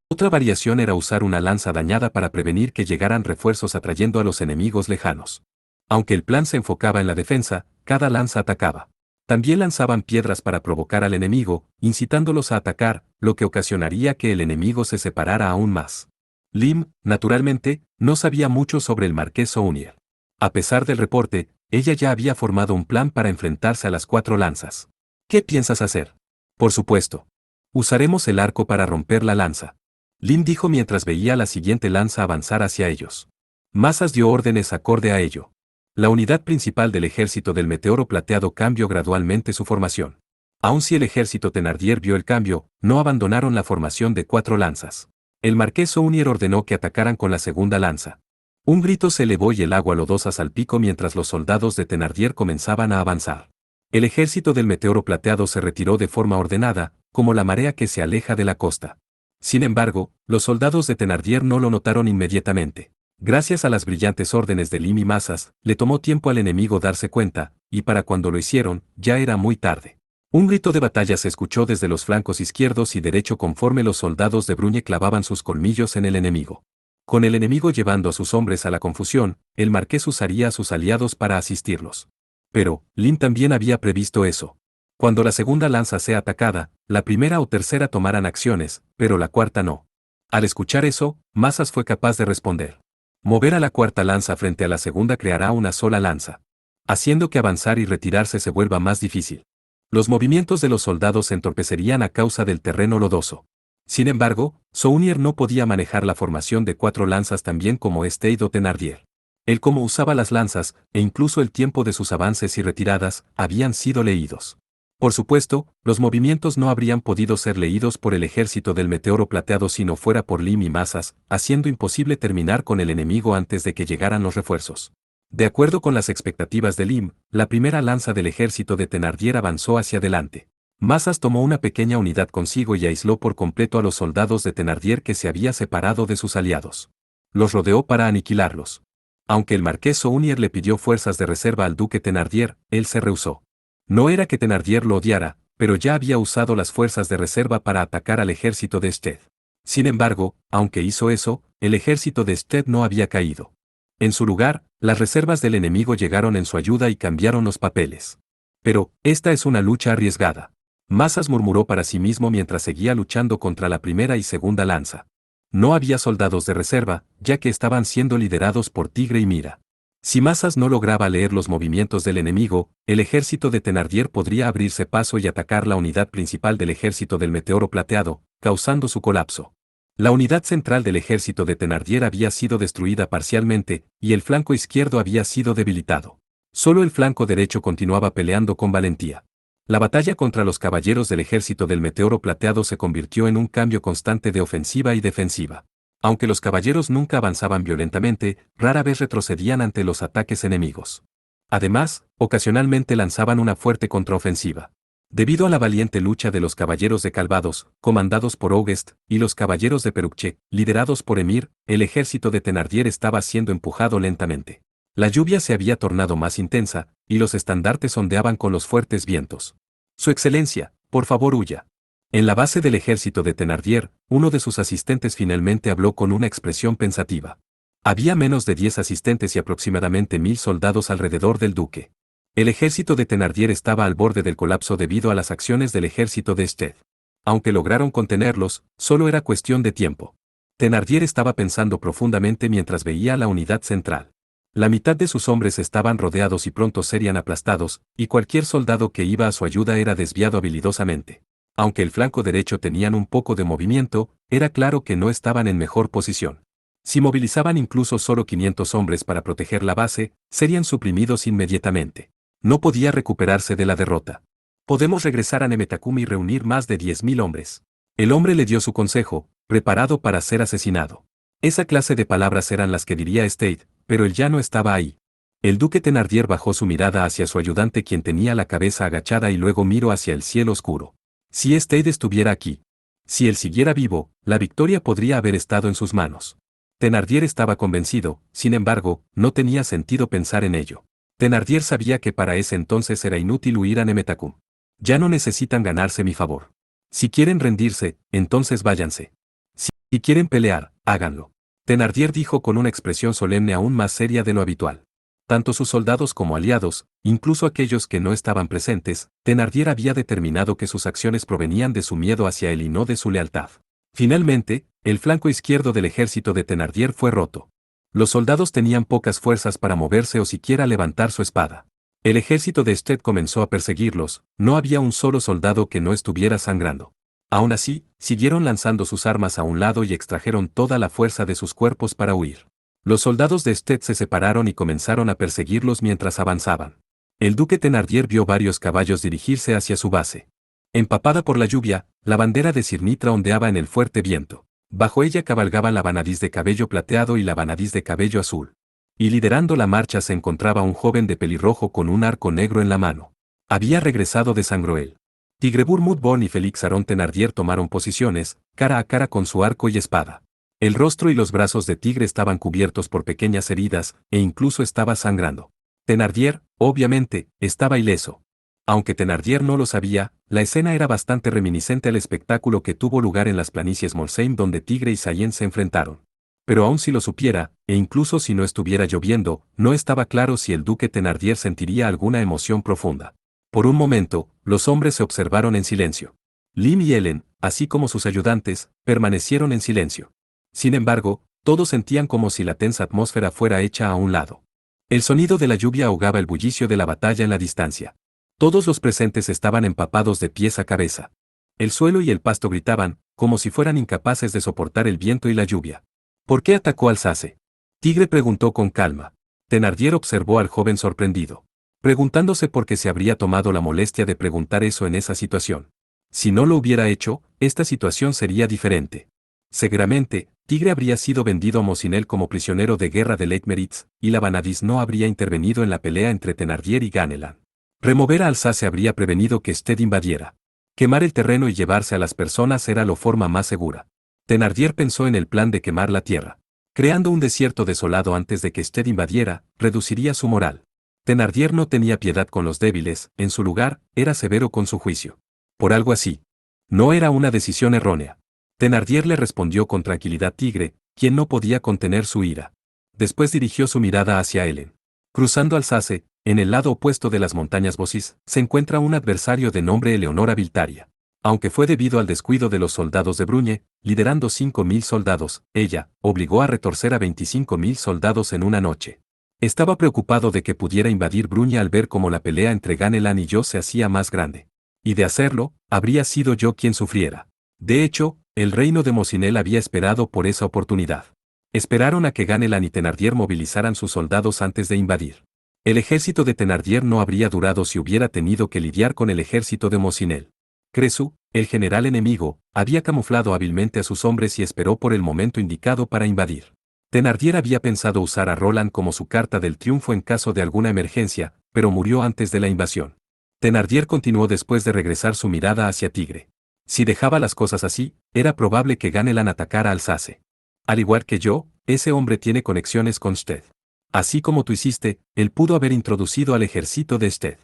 Otra variación era usar una lanza dañada para prevenir que llegaran refuerzos atrayendo a los enemigos lejanos. Aunque el plan se enfocaba en la defensa, cada lanza atacaba. También lanzaban piedras para provocar al enemigo, incitándolos a atacar, lo que ocasionaría que el enemigo se separara aún más. Lim, naturalmente, no sabía mucho sobre el marqués O'Neill. A pesar del reporte, ella ya había formado un plan para enfrentarse a las 4 lanzas. ¿Qué piensas hacer? Por supuesto. Usaremos el arco para romper la lanza. Lim dijo mientras veía la siguiente lanza avanzar hacia ellos. Mazas dio órdenes acorde a ello. La unidad principal del ejército del Meteoro Plateado cambió gradualmente su formación. Aun si el ejército Thénardier vio el cambio, no abandonaron la formación de 4 lanzas. El marqués O'Neill ordenó que atacaran con la segunda lanza. Un grito se elevó y el agua lodosa salpicó mientras los soldados de Thénardier comenzaban a avanzar. El ejército del Meteoro Plateado se retiró de forma ordenada, como la marea que se aleja de la costa. Sin embargo, los soldados de Thénardier no lo notaron inmediatamente. Gracias a las brillantes órdenes de Lim y Mazas, le tomó tiempo al enemigo darse cuenta, y para cuando lo hicieron, ya era muy tarde. Un grito de batalla se escuchó desde los flancos izquierdos y derecho conforme los soldados de Bruñe clavaban sus colmillos en el enemigo. Con el enemigo llevando a sus hombres a la confusión, el marqués usaría a sus aliados para asistirlos. Pero, Lim también había previsto eso. Cuando la segunda lanza sea atacada, la primera o tercera tomarán acciones, pero la cuarta no. Al escuchar eso, Mazas fue capaz de responder. Mover a la cuarta lanza frente a la segunda creará una sola lanza, haciendo que avanzar y retirarse se vuelva más difícil. Los movimientos de los soldados se entorpecerían a causa del terreno lodoso. Sin embargo, Sounier no podía manejar la formación de 4 lanzas tan bien como Stade o Thénardier. El cómo usaba las lanzas, e incluso el tiempo de sus avances y retiradas, habían sido leídos. Por supuesto, los movimientos no habrían podido ser leídos por el ejército del meteoro plateado si no fuera por Lim y Masas, haciendo imposible terminar con el enemigo antes de que llegaran los refuerzos. De acuerdo con las expectativas de Lim, la primera lanza del ejército de Thenardier avanzó hacia adelante. Masas tomó una pequeña unidad consigo y aisló por completo a los soldados de Thenardier que se había separado de sus aliados. Los rodeó para aniquilarlos. Aunque el marqués Sounier le pidió fuerzas de reserva al duque Thenardier, él se rehusó. No era que Thenardier lo odiara, pero ya había usado las fuerzas de reserva para atacar al ejército de Sted. Sin embargo, aunque hizo eso, el ejército de Sted no había caído. En su lugar, las reservas del enemigo llegaron en su ayuda y cambiaron los papeles. Pero, esta es una lucha arriesgada. Masas murmuró para sí mismo mientras seguía luchando contra la primera y segunda lanza. No había soldados de reserva, ya que estaban siendo liderados por Tigre y Mira. Si Masas no lograba leer los movimientos del enemigo, el ejército de Thenardier podría abrirse paso y atacar la unidad principal del ejército del meteoro plateado, causando su colapso. La unidad central del ejército de Thenardier había sido destruida parcialmente, y el flanco izquierdo había sido debilitado. Solo el flanco derecho continuaba peleando con valentía. La batalla contra los caballeros del ejército del meteoro plateado se convirtió en un cambio constante de ofensiva y defensiva. Aunque los caballeros nunca avanzaban violentamente, rara vez retrocedían ante los ataques enemigos. Además, ocasionalmente lanzaban una fuerte contraofensiva. Debido a la valiente lucha de los caballeros de Calvados, comandados por August, y los caballeros de Peruche, liderados por Emir, el ejército de Thenardier estaba siendo empujado lentamente. La lluvia se había tornado más intensa, y los estandartes ondeaban con los fuertes vientos. Su excelencia, por favor huya. En la base del ejército de Thenardier, uno de sus asistentes finalmente habló con una expresión pensativa. Había menos de 10 asistentes y aproximadamente 1000 soldados alrededor del duque. El ejército de Thenardier estaba al borde del colapso debido a las acciones del ejército de Sted. Aunque lograron contenerlos, solo era cuestión de tiempo. Thenardier estaba pensando profundamente mientras veía a la unidad central. La mitad de sus hombres estaban rodeados y pronto serían aplastados, y cualquier soldado que iba a su ayuda era desviado habilidosamente. Aunque el flanco derecho tenían un poco de movimiento, era claro que no estaban en mejor posición. Si movilizaban incluso solo 500 hombres para proteger la base, serían suprimidos inmediatamente. No podía recuperarse de la derrota. Podemos regresar a Nemetacum y reunir más de 10.000 hombres. El hombre le dio su consejo, preparado para ser asesinado. Esa clase de palabras eran las que diría Stade, pero él ya no estaba ahí. El duque Thenardier bajó su mirada hacia su ayudante quien tenía la cabeza agachada y luego miró hacia el cielo oscuro. Si Stade estuviera aquí. Si él siguiera vivo, la victoria podría haber estado en sus manos. Thenardier estaba convencido, sin embargo, no tenía sentido pensar en ello. Thenardier sabía que para ese entonces era inútil huir a Nemetacum. Ya no necesitan ganarse mi favor. Si quieren rendirse, entonces váyanse. Si quieren pelear, háganlo. Thenardier dijo con una expresión solemne aún más seria de lo habitual. Tanto sus soldados como aliados, incluso aquellos que no estaban presentes, Thenardier había determinado que sus acciones provenían de su miedo hacia él y no de su lealtad. Finalmente, el flanco izquierdo del ejército de Thenardier fue roto. Los soldados tenían pocas fuerzas para moverse o siquiera levantar su espada. El ejército de Sted comenzó a perseguirlos, no había un solo soldado que no estuviera sangrando. Aún así, siguieron lanzando sus armas a un lado y extrajeron toda la fuerza de sus cuerpos para huir. Los soldados de Sted se separaron y comenzaron a perseguirlos mientras avanzaban. El duque Thenardier vio varios caballos dirigirse hacia su base. Empapada por la lluvia, la bandera de Sirnitra ondeaba en el fuerte viento. Bajo ella cabalgaban la vanadis de cabello plateado y la vanadis de cabello azul. Y liderando la marcha se encontraba un joven de pelirrojo con un arco negro en la mano. Había regresado de Sangroel. Tigrebur Mudborn y Félix Aron Thenardier tomaron posiciones, cara a cara con su arco y espada. El rostro y los brazos de Tigre estaban cubiertos por pequeñas heridas, e incluso estaba sangrando. Thenardier, obviamente, estaba ileso. Aunque Thenardier no lo sabía, la escena era bastante reminiscente al espectáculo que tuvo lugar en las planicies Molsheim donde Tigre y Sayen se enfrentaron. Pero aun si lo supiera, e incluso si no estuviera lloviendo, no estaba claro si el duque Thenardier sentiría alguna emoción profunda. Por un momento, los hombres se observaron en silencio. Lim y Ellen, así como sus ayudantes, permanecieron en silencio. Sin embargo, todos sentían como si la tensa atmósfera fuera hecha a un lado. El sonido de la lluvia ahogaba el bullicio de la batalla en la distancia. Todos los presentes estaban empapados de pies a cabeza. El suelo y el pasto gritaban, como si fueran incapaces de soportar el viento y la lluvia. ¿Por qué atacó Alsace? Tigre preguntó con calma. Thénardier observó al joven sorprendido, preguntándose por qué se habría tomado la molestia de preguntar eso en esa situación. Si no lo hubiera hecho, esta situación sería diferente. Seguramente, Tigre habría sido vendido a Mosinel como prisionero de guerra de Leitmeritz, y la Vanadis no habría intervenido en la pelea entre Thénardier y Ganelan. Remover a Alsace habría prevenido que Sted invadiera. Quemar el terreno y llevarse a las personas era la forma más segura. Thénardier pensó en el plan de quemar la tierra. Creando un desierto desolado antes de que Sted invadiera, reduciría su moral. Thénardier no tenía piedad con los débiles, en su lugar, era severo con su juicio. Por algo así. No era una decisión errónea. Thénardier le respondió con tranquilidad Tigre, quien no podía contener su ira. Después dirigió su mirada hacia Helen. Cruzando Alsace, en el lado opuesto de las montañas Bossis, se encuentra un adversario de nombre Eleonora Viltaria. Aunque fue debido al descuido de los soldados de Bruñe, liderando 5.000 soldados, ella obligó a retorcer a 25.000 soldados en una noche. Estaba preocupado de que pudiera invadir Bruñe al ver cómo la pelea entre Ganelan y yo se hacía más grande. Y de hacerlo, habría sido yo quien sufriera. De hecho, el reino de Mosinel había esperado por esa oportunidad. Esperaron a que Ganelan y Thénardier movilizaran sus soldados antes de invadir. El ejército de Thénardier no habría durado si hubiera tenido que lidiar con el ejército de Mosinel. Cresu, el general enemigo, había camuflado hábilmente a sus hombres y esperó por el momento indicado para invadir. Thénardier había pensado usar a Roland como su carta del triunfo en caso de alguna emergencia, pero murió antes de la invasión. Thénardier continuó después de regresar su mirada hacia Tigre. Si dejaba las cosas así, era probable que Ganelan atacara a Alsace. Al igual que yo, ese hombre tiene conexiones con Sted. Así como tú hiciste, él pudo haber introducido al ejército de Sted.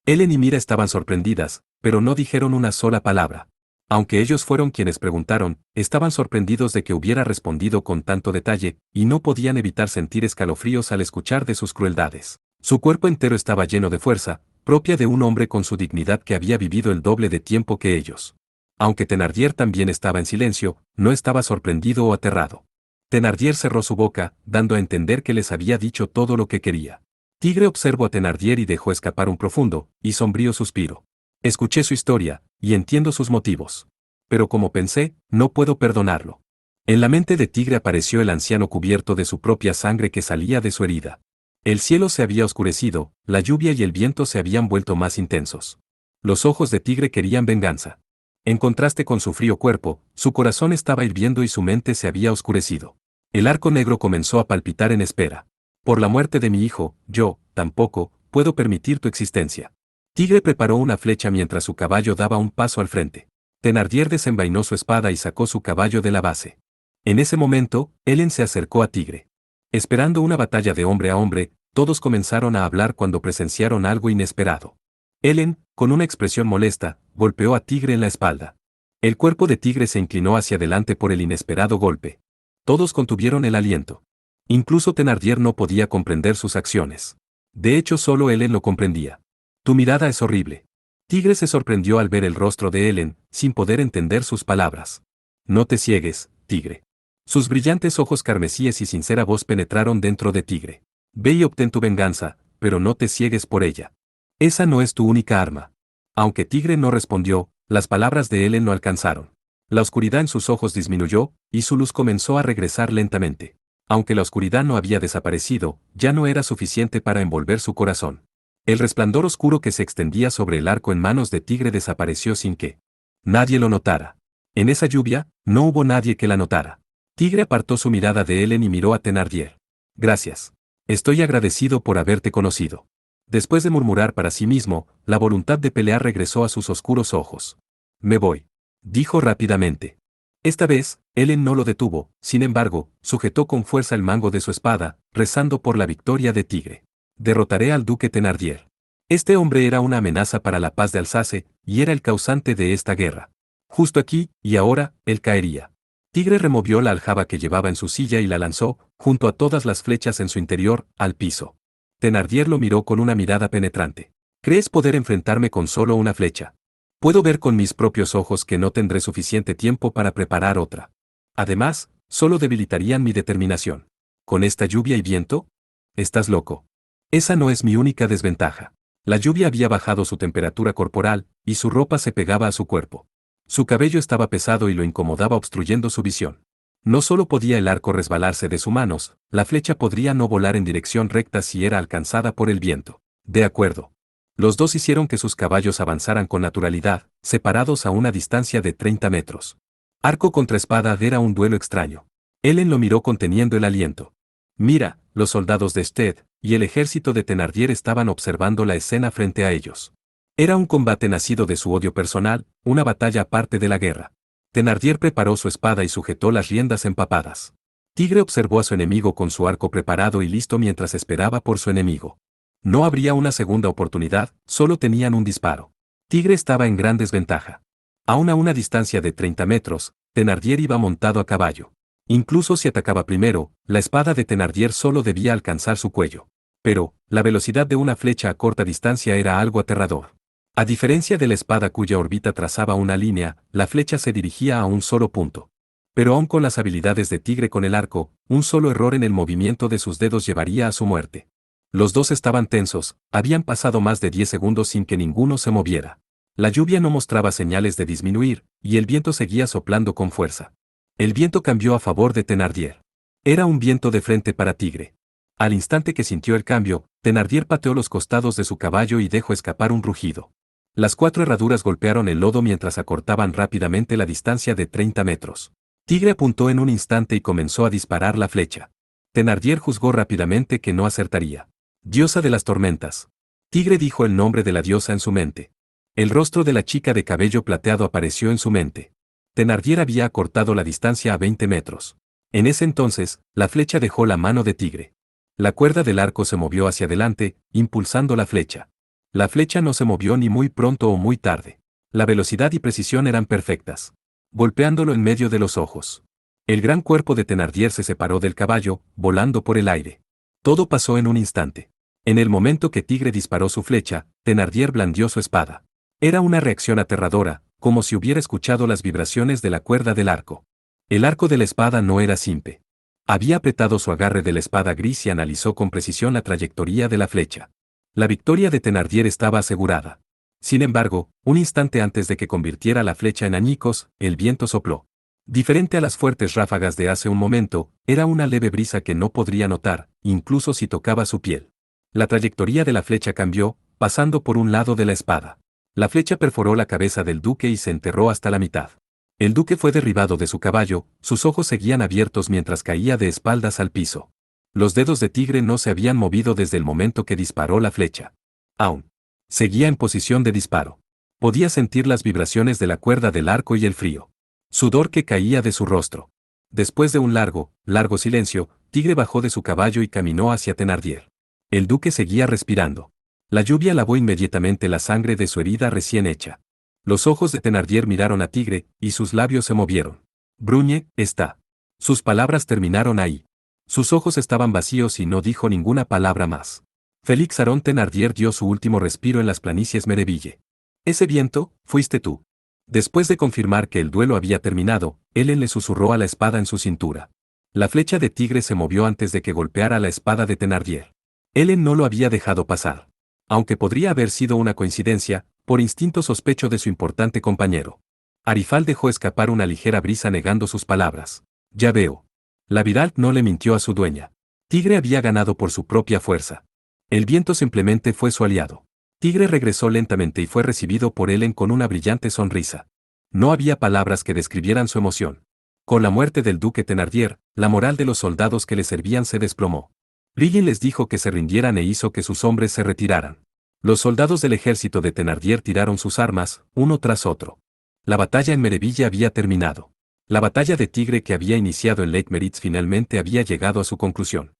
Helen y Mira estaban sorprendidas, pero no dijeron una sola palabra. Aunque ellos fueron quienes preguntaron, estaban sorprendidos de que hubiera respondido con tanto detalle, y no podían evitar sentir escalofríos al escuchar de sus crueldades. Su cuerpo entero estaba lleno de fuerza, propia de un hombre con su dignidad que había vivido el doble de tiempo que ellos. Aunque Thénardier también estaba en silencio, no estaba sorprendido o aterrado. Thénardier cerró su boca, dando a entender que les había dicho todo lo que quería. Tigre observó a Thénardier y dejó escapar un profundo y sombrío suspiro. Escuché su historia, y entiendo sus motivos. Pero como pensé, no puedo perdonarlo. En la mente de Tigre apareció el anciano cubierto de su propia sangre que salía de su herida. El cielo se había oscurecido, la lluvia y el viento se habían vuelto más intensos. Los ojos de Tigre querían venganza. En contraste con su frío cuerpo, su corazón estaba hirviendo y su mente se había oscurecido. El arco negro comenzó a palpitar en espera. Por la muerte de mi hijo, yo, tampoco, puedo permitir tu existencia. Tigre preparó una flecha mientras su caballo daba un paso al frente. Thénardier desenvainó su espada y sacó su caballo de la base. En ese momento, Helen se acercó a Tigre. Esperando una batalla de hombre a hombre, todos comenzaron a hablar cuando presenciaron algo inesperado. Helen, con una expresión molesta, golpeó a Tigre en la espalda. El cuerpo de Tigre se inclinó hacia adelante por el inesperado golpe. Todos contuvieron el aliento. Incluso Thénardier no podía comprender sus acciones. De hecho, solo Helen lo comprendía. Tu mirada es horrible. Tigre se sorprendió al ver el rostro de Helen, sin poder entender sus palabras. No te ciegues, Tigre. Sus brillantes ojos carmesíes y sincera voz penetraron dentro de Tigre. Ve y obtén tu venganza, pero no te ciegues por ella. Esa no es tu única arma. Aunque Tigre no respondió, las palabras de Helen lo alcanzaron. La oscuridad en sus ojos disminuyó, y su luz comenzó a regresar lentamente. Aunque la oscuridad no había desaparecido, ya no era suficiente para envolver su corazón. El resplandor oscuro que se extendía sobre el arco en manos de Tigre desapareció sin que nadie lo notara. En esa lluvia, no hubo nadie que la notara. Tigre apartó su mirada de Helen y miró a Thénardier. Gracias. Estoy agradecido por haberte conocido. Después de murmurar para sí mismo, la voluntad de pelear regresó a sus oscuros ojos. Me voy, dijo rápidamente. Esta vez, Helen no lo detuvo, sin embargo, sujetó con fuerza el mango de su espada, rezando por la victoria de Tigre. Derrotaré al duque Thénardier. Este hombre era una amenaza para la paz de Alsace, y era el causante de esta guerra. Justo aquí, y ahora, él caería. Tigre removió la aljaba que llevaba en su silla y la lanzó, junto a todas las flechas en su interior, al piso. Thénardier lo miró con una mirada penetrante. ¿Crees poder enfrentarme con solo una flecha? Puedo ver con mis propios ojos que no tendré suficiente tiempo para preparar otra. Además, solo debilitarían mi determinación. ¿Con esta lluvia y viento? Estás loco. Esa no es mi única desventaja. La lluvia había bajado su temperatura corporal, y su ropa se pegaba a su cuerpo. Su cabello estaba pesado y lo incomodaba obstruyendo su visión. No solo podía el arco resbalarse de sus manos, la flecha podría no volar en dirección recta si era alcanzada por el viento. De acuerdo. Los dos hicieron que sus caballos avanzaran con naturalidad, separados a una distancia de 30 metros. Arco contra espada era un duelo extraño. Ellen lo miró conteniendo el aliento. Mira, los soldados de Sted y el ejército de Thenardier estaban observando la escena frente a ellos. Era un combate nacido de su odio personal, una batalla aparte de la guerra. Thenardier preparó su espada y sujetó las riendas empapadas. Tigre observó a su enemigo con su arco preparado y listo mientras esperaba por su enemigo. No habría una segunda oportunidad, solo tenían un disparo. Tigre estaba en gran desventaja. Aún a una distancia de 30 metros, Thenardier iba montado a caballo. Incluso si atacaba primero, la espada de Thenardier solo debía alcanzar su cuello. Pero, la velocidad de una flecha a corta distancia era algo aterrador. A diferencia de la espada cuya órbita trazaba una línea, la flecha se dirigía a un solo punto. Pero aun con las habilidades de Tigre con el arco, un solo error en el movimiento de sus dedos llevaría a su muerte. Los dos estaban tensos, habían pasado más de 10 segundos sin que ninguno se moviera. La lluvia no mostraba señales de disminuir, y el viento seguía soplando con fuerza. El viento cambió a favor de Thenardier. Era un viento de frente para Tigre. Al instante que sintió el cambio, Thenardier pateó los costados de su caballo y dejó escapar un rugido. Las 4 herraduras golpearon el lodo mientras acortaban rápidamente la distancia de 30 metros. Tigre apuntó en un instante y comenzó a disparar la flecha. Thenardier juzgó rápidamente que no acertaría. Diosa de las tormentas. Tigre dijo el nombre de la diosa en su mente. El rostro de la chica de cabello plateado apareció en su mente. Thenardier había acortado la distancia a 20 metros. En ese entonces, la flecha dejó la mano de Tigre. La cuerda del arco se movió hacia adelante, impulsando la flecha. La flecha no se movió ni muy pronto o muy tarde. La velocidad y precisión eran perfectas. Golpeándolo en medio de los ojos. El gran cuerpo de Thenardier se separó del caballo, volando por el aire. Todo pasó en un instante. En el momento que Tigre disparó su flecha, Thenardier blandió su espada. Era una reacción aterradora, como si hubiera escuchado las vibraciones de la cuerda del arco. El arco de la espada no era simple. Había apretado su agarre de la espada gris y analizó con precisión la trayectoria de la flecha. La victoria de Thenardier estaba asegurada. Sin embargo, un instante antes de que convirtiera la flecha en añicos, el viento sopló. Diferente a las fuertes ráfagas de hace un momento, era una leve brisa que no podría notar, incluso si tocaba su piel. La trayectoria de la flecha cambió, pasando por un lado de la espada. La flecha perforó la cabeza del duque y se enterró hasta la mitad. El duque fue derribado de su caballo, sus ojos seguían abiertos mientras caía de espaldas al piso. Los dedos de Tigre no se habían movido desde el momento que disparó la flecha. Aún. Seguía en posición de disparo. Podía sentir las vibraciones de la cuerda del arco y el frío. Sudor que caía de su rostro. Después de un largo silencio, Tigre bajó de su caballo y caminó hacia Thenardier. El duque seguía respirando. La lluvia lavó inmediatamente la sangre de su herida recién hecha. Los ojos de Thenardier miraron a Tigre, y sus labios se movieron. Bruñe, está. Sus palabras terminaron ahí. Sus ojos estaban vacíos y no dijo ninguna palabra más. Félix Aron Thenardier dio su último respiro en las planicies Mereville. Ese viento, fuiste tú. Después de confirmar que el duelo había terminado, Ellen le susurró a la espada en su cintura. La flecha de Tigre se movió antes de que golpeara la espada de Thenardier. Ellen no lo había dejado pasar. Aunque podría haber sido una coincidencia, por instinto sospechó de su importante compañero. Arifal dejó escapar una ligera brisa negando sus palabras. Ya veo. La Viralt no le mintió a su dueña. Tigre había ganado por su propia fuerza. El viento simplemente fue su aliado. Tigre regresó lentamente y fue recibido por Ellen con una brillante sonrisa. No había palabras que describieran su emoción. Con la muerte del duque Thenardier, la moral de los soldados que le servían se desplomó. Riggin les dijo que se rindieran e hizo que sus hombres se retiraran. Los soldados del ejército de Thenardier tiraron sus armas, uno tras otro. La batalla en Mereville había terminado. La batalla de Tigre que había iniciado en Lake Meritz finalmente había llegado a su conclusión.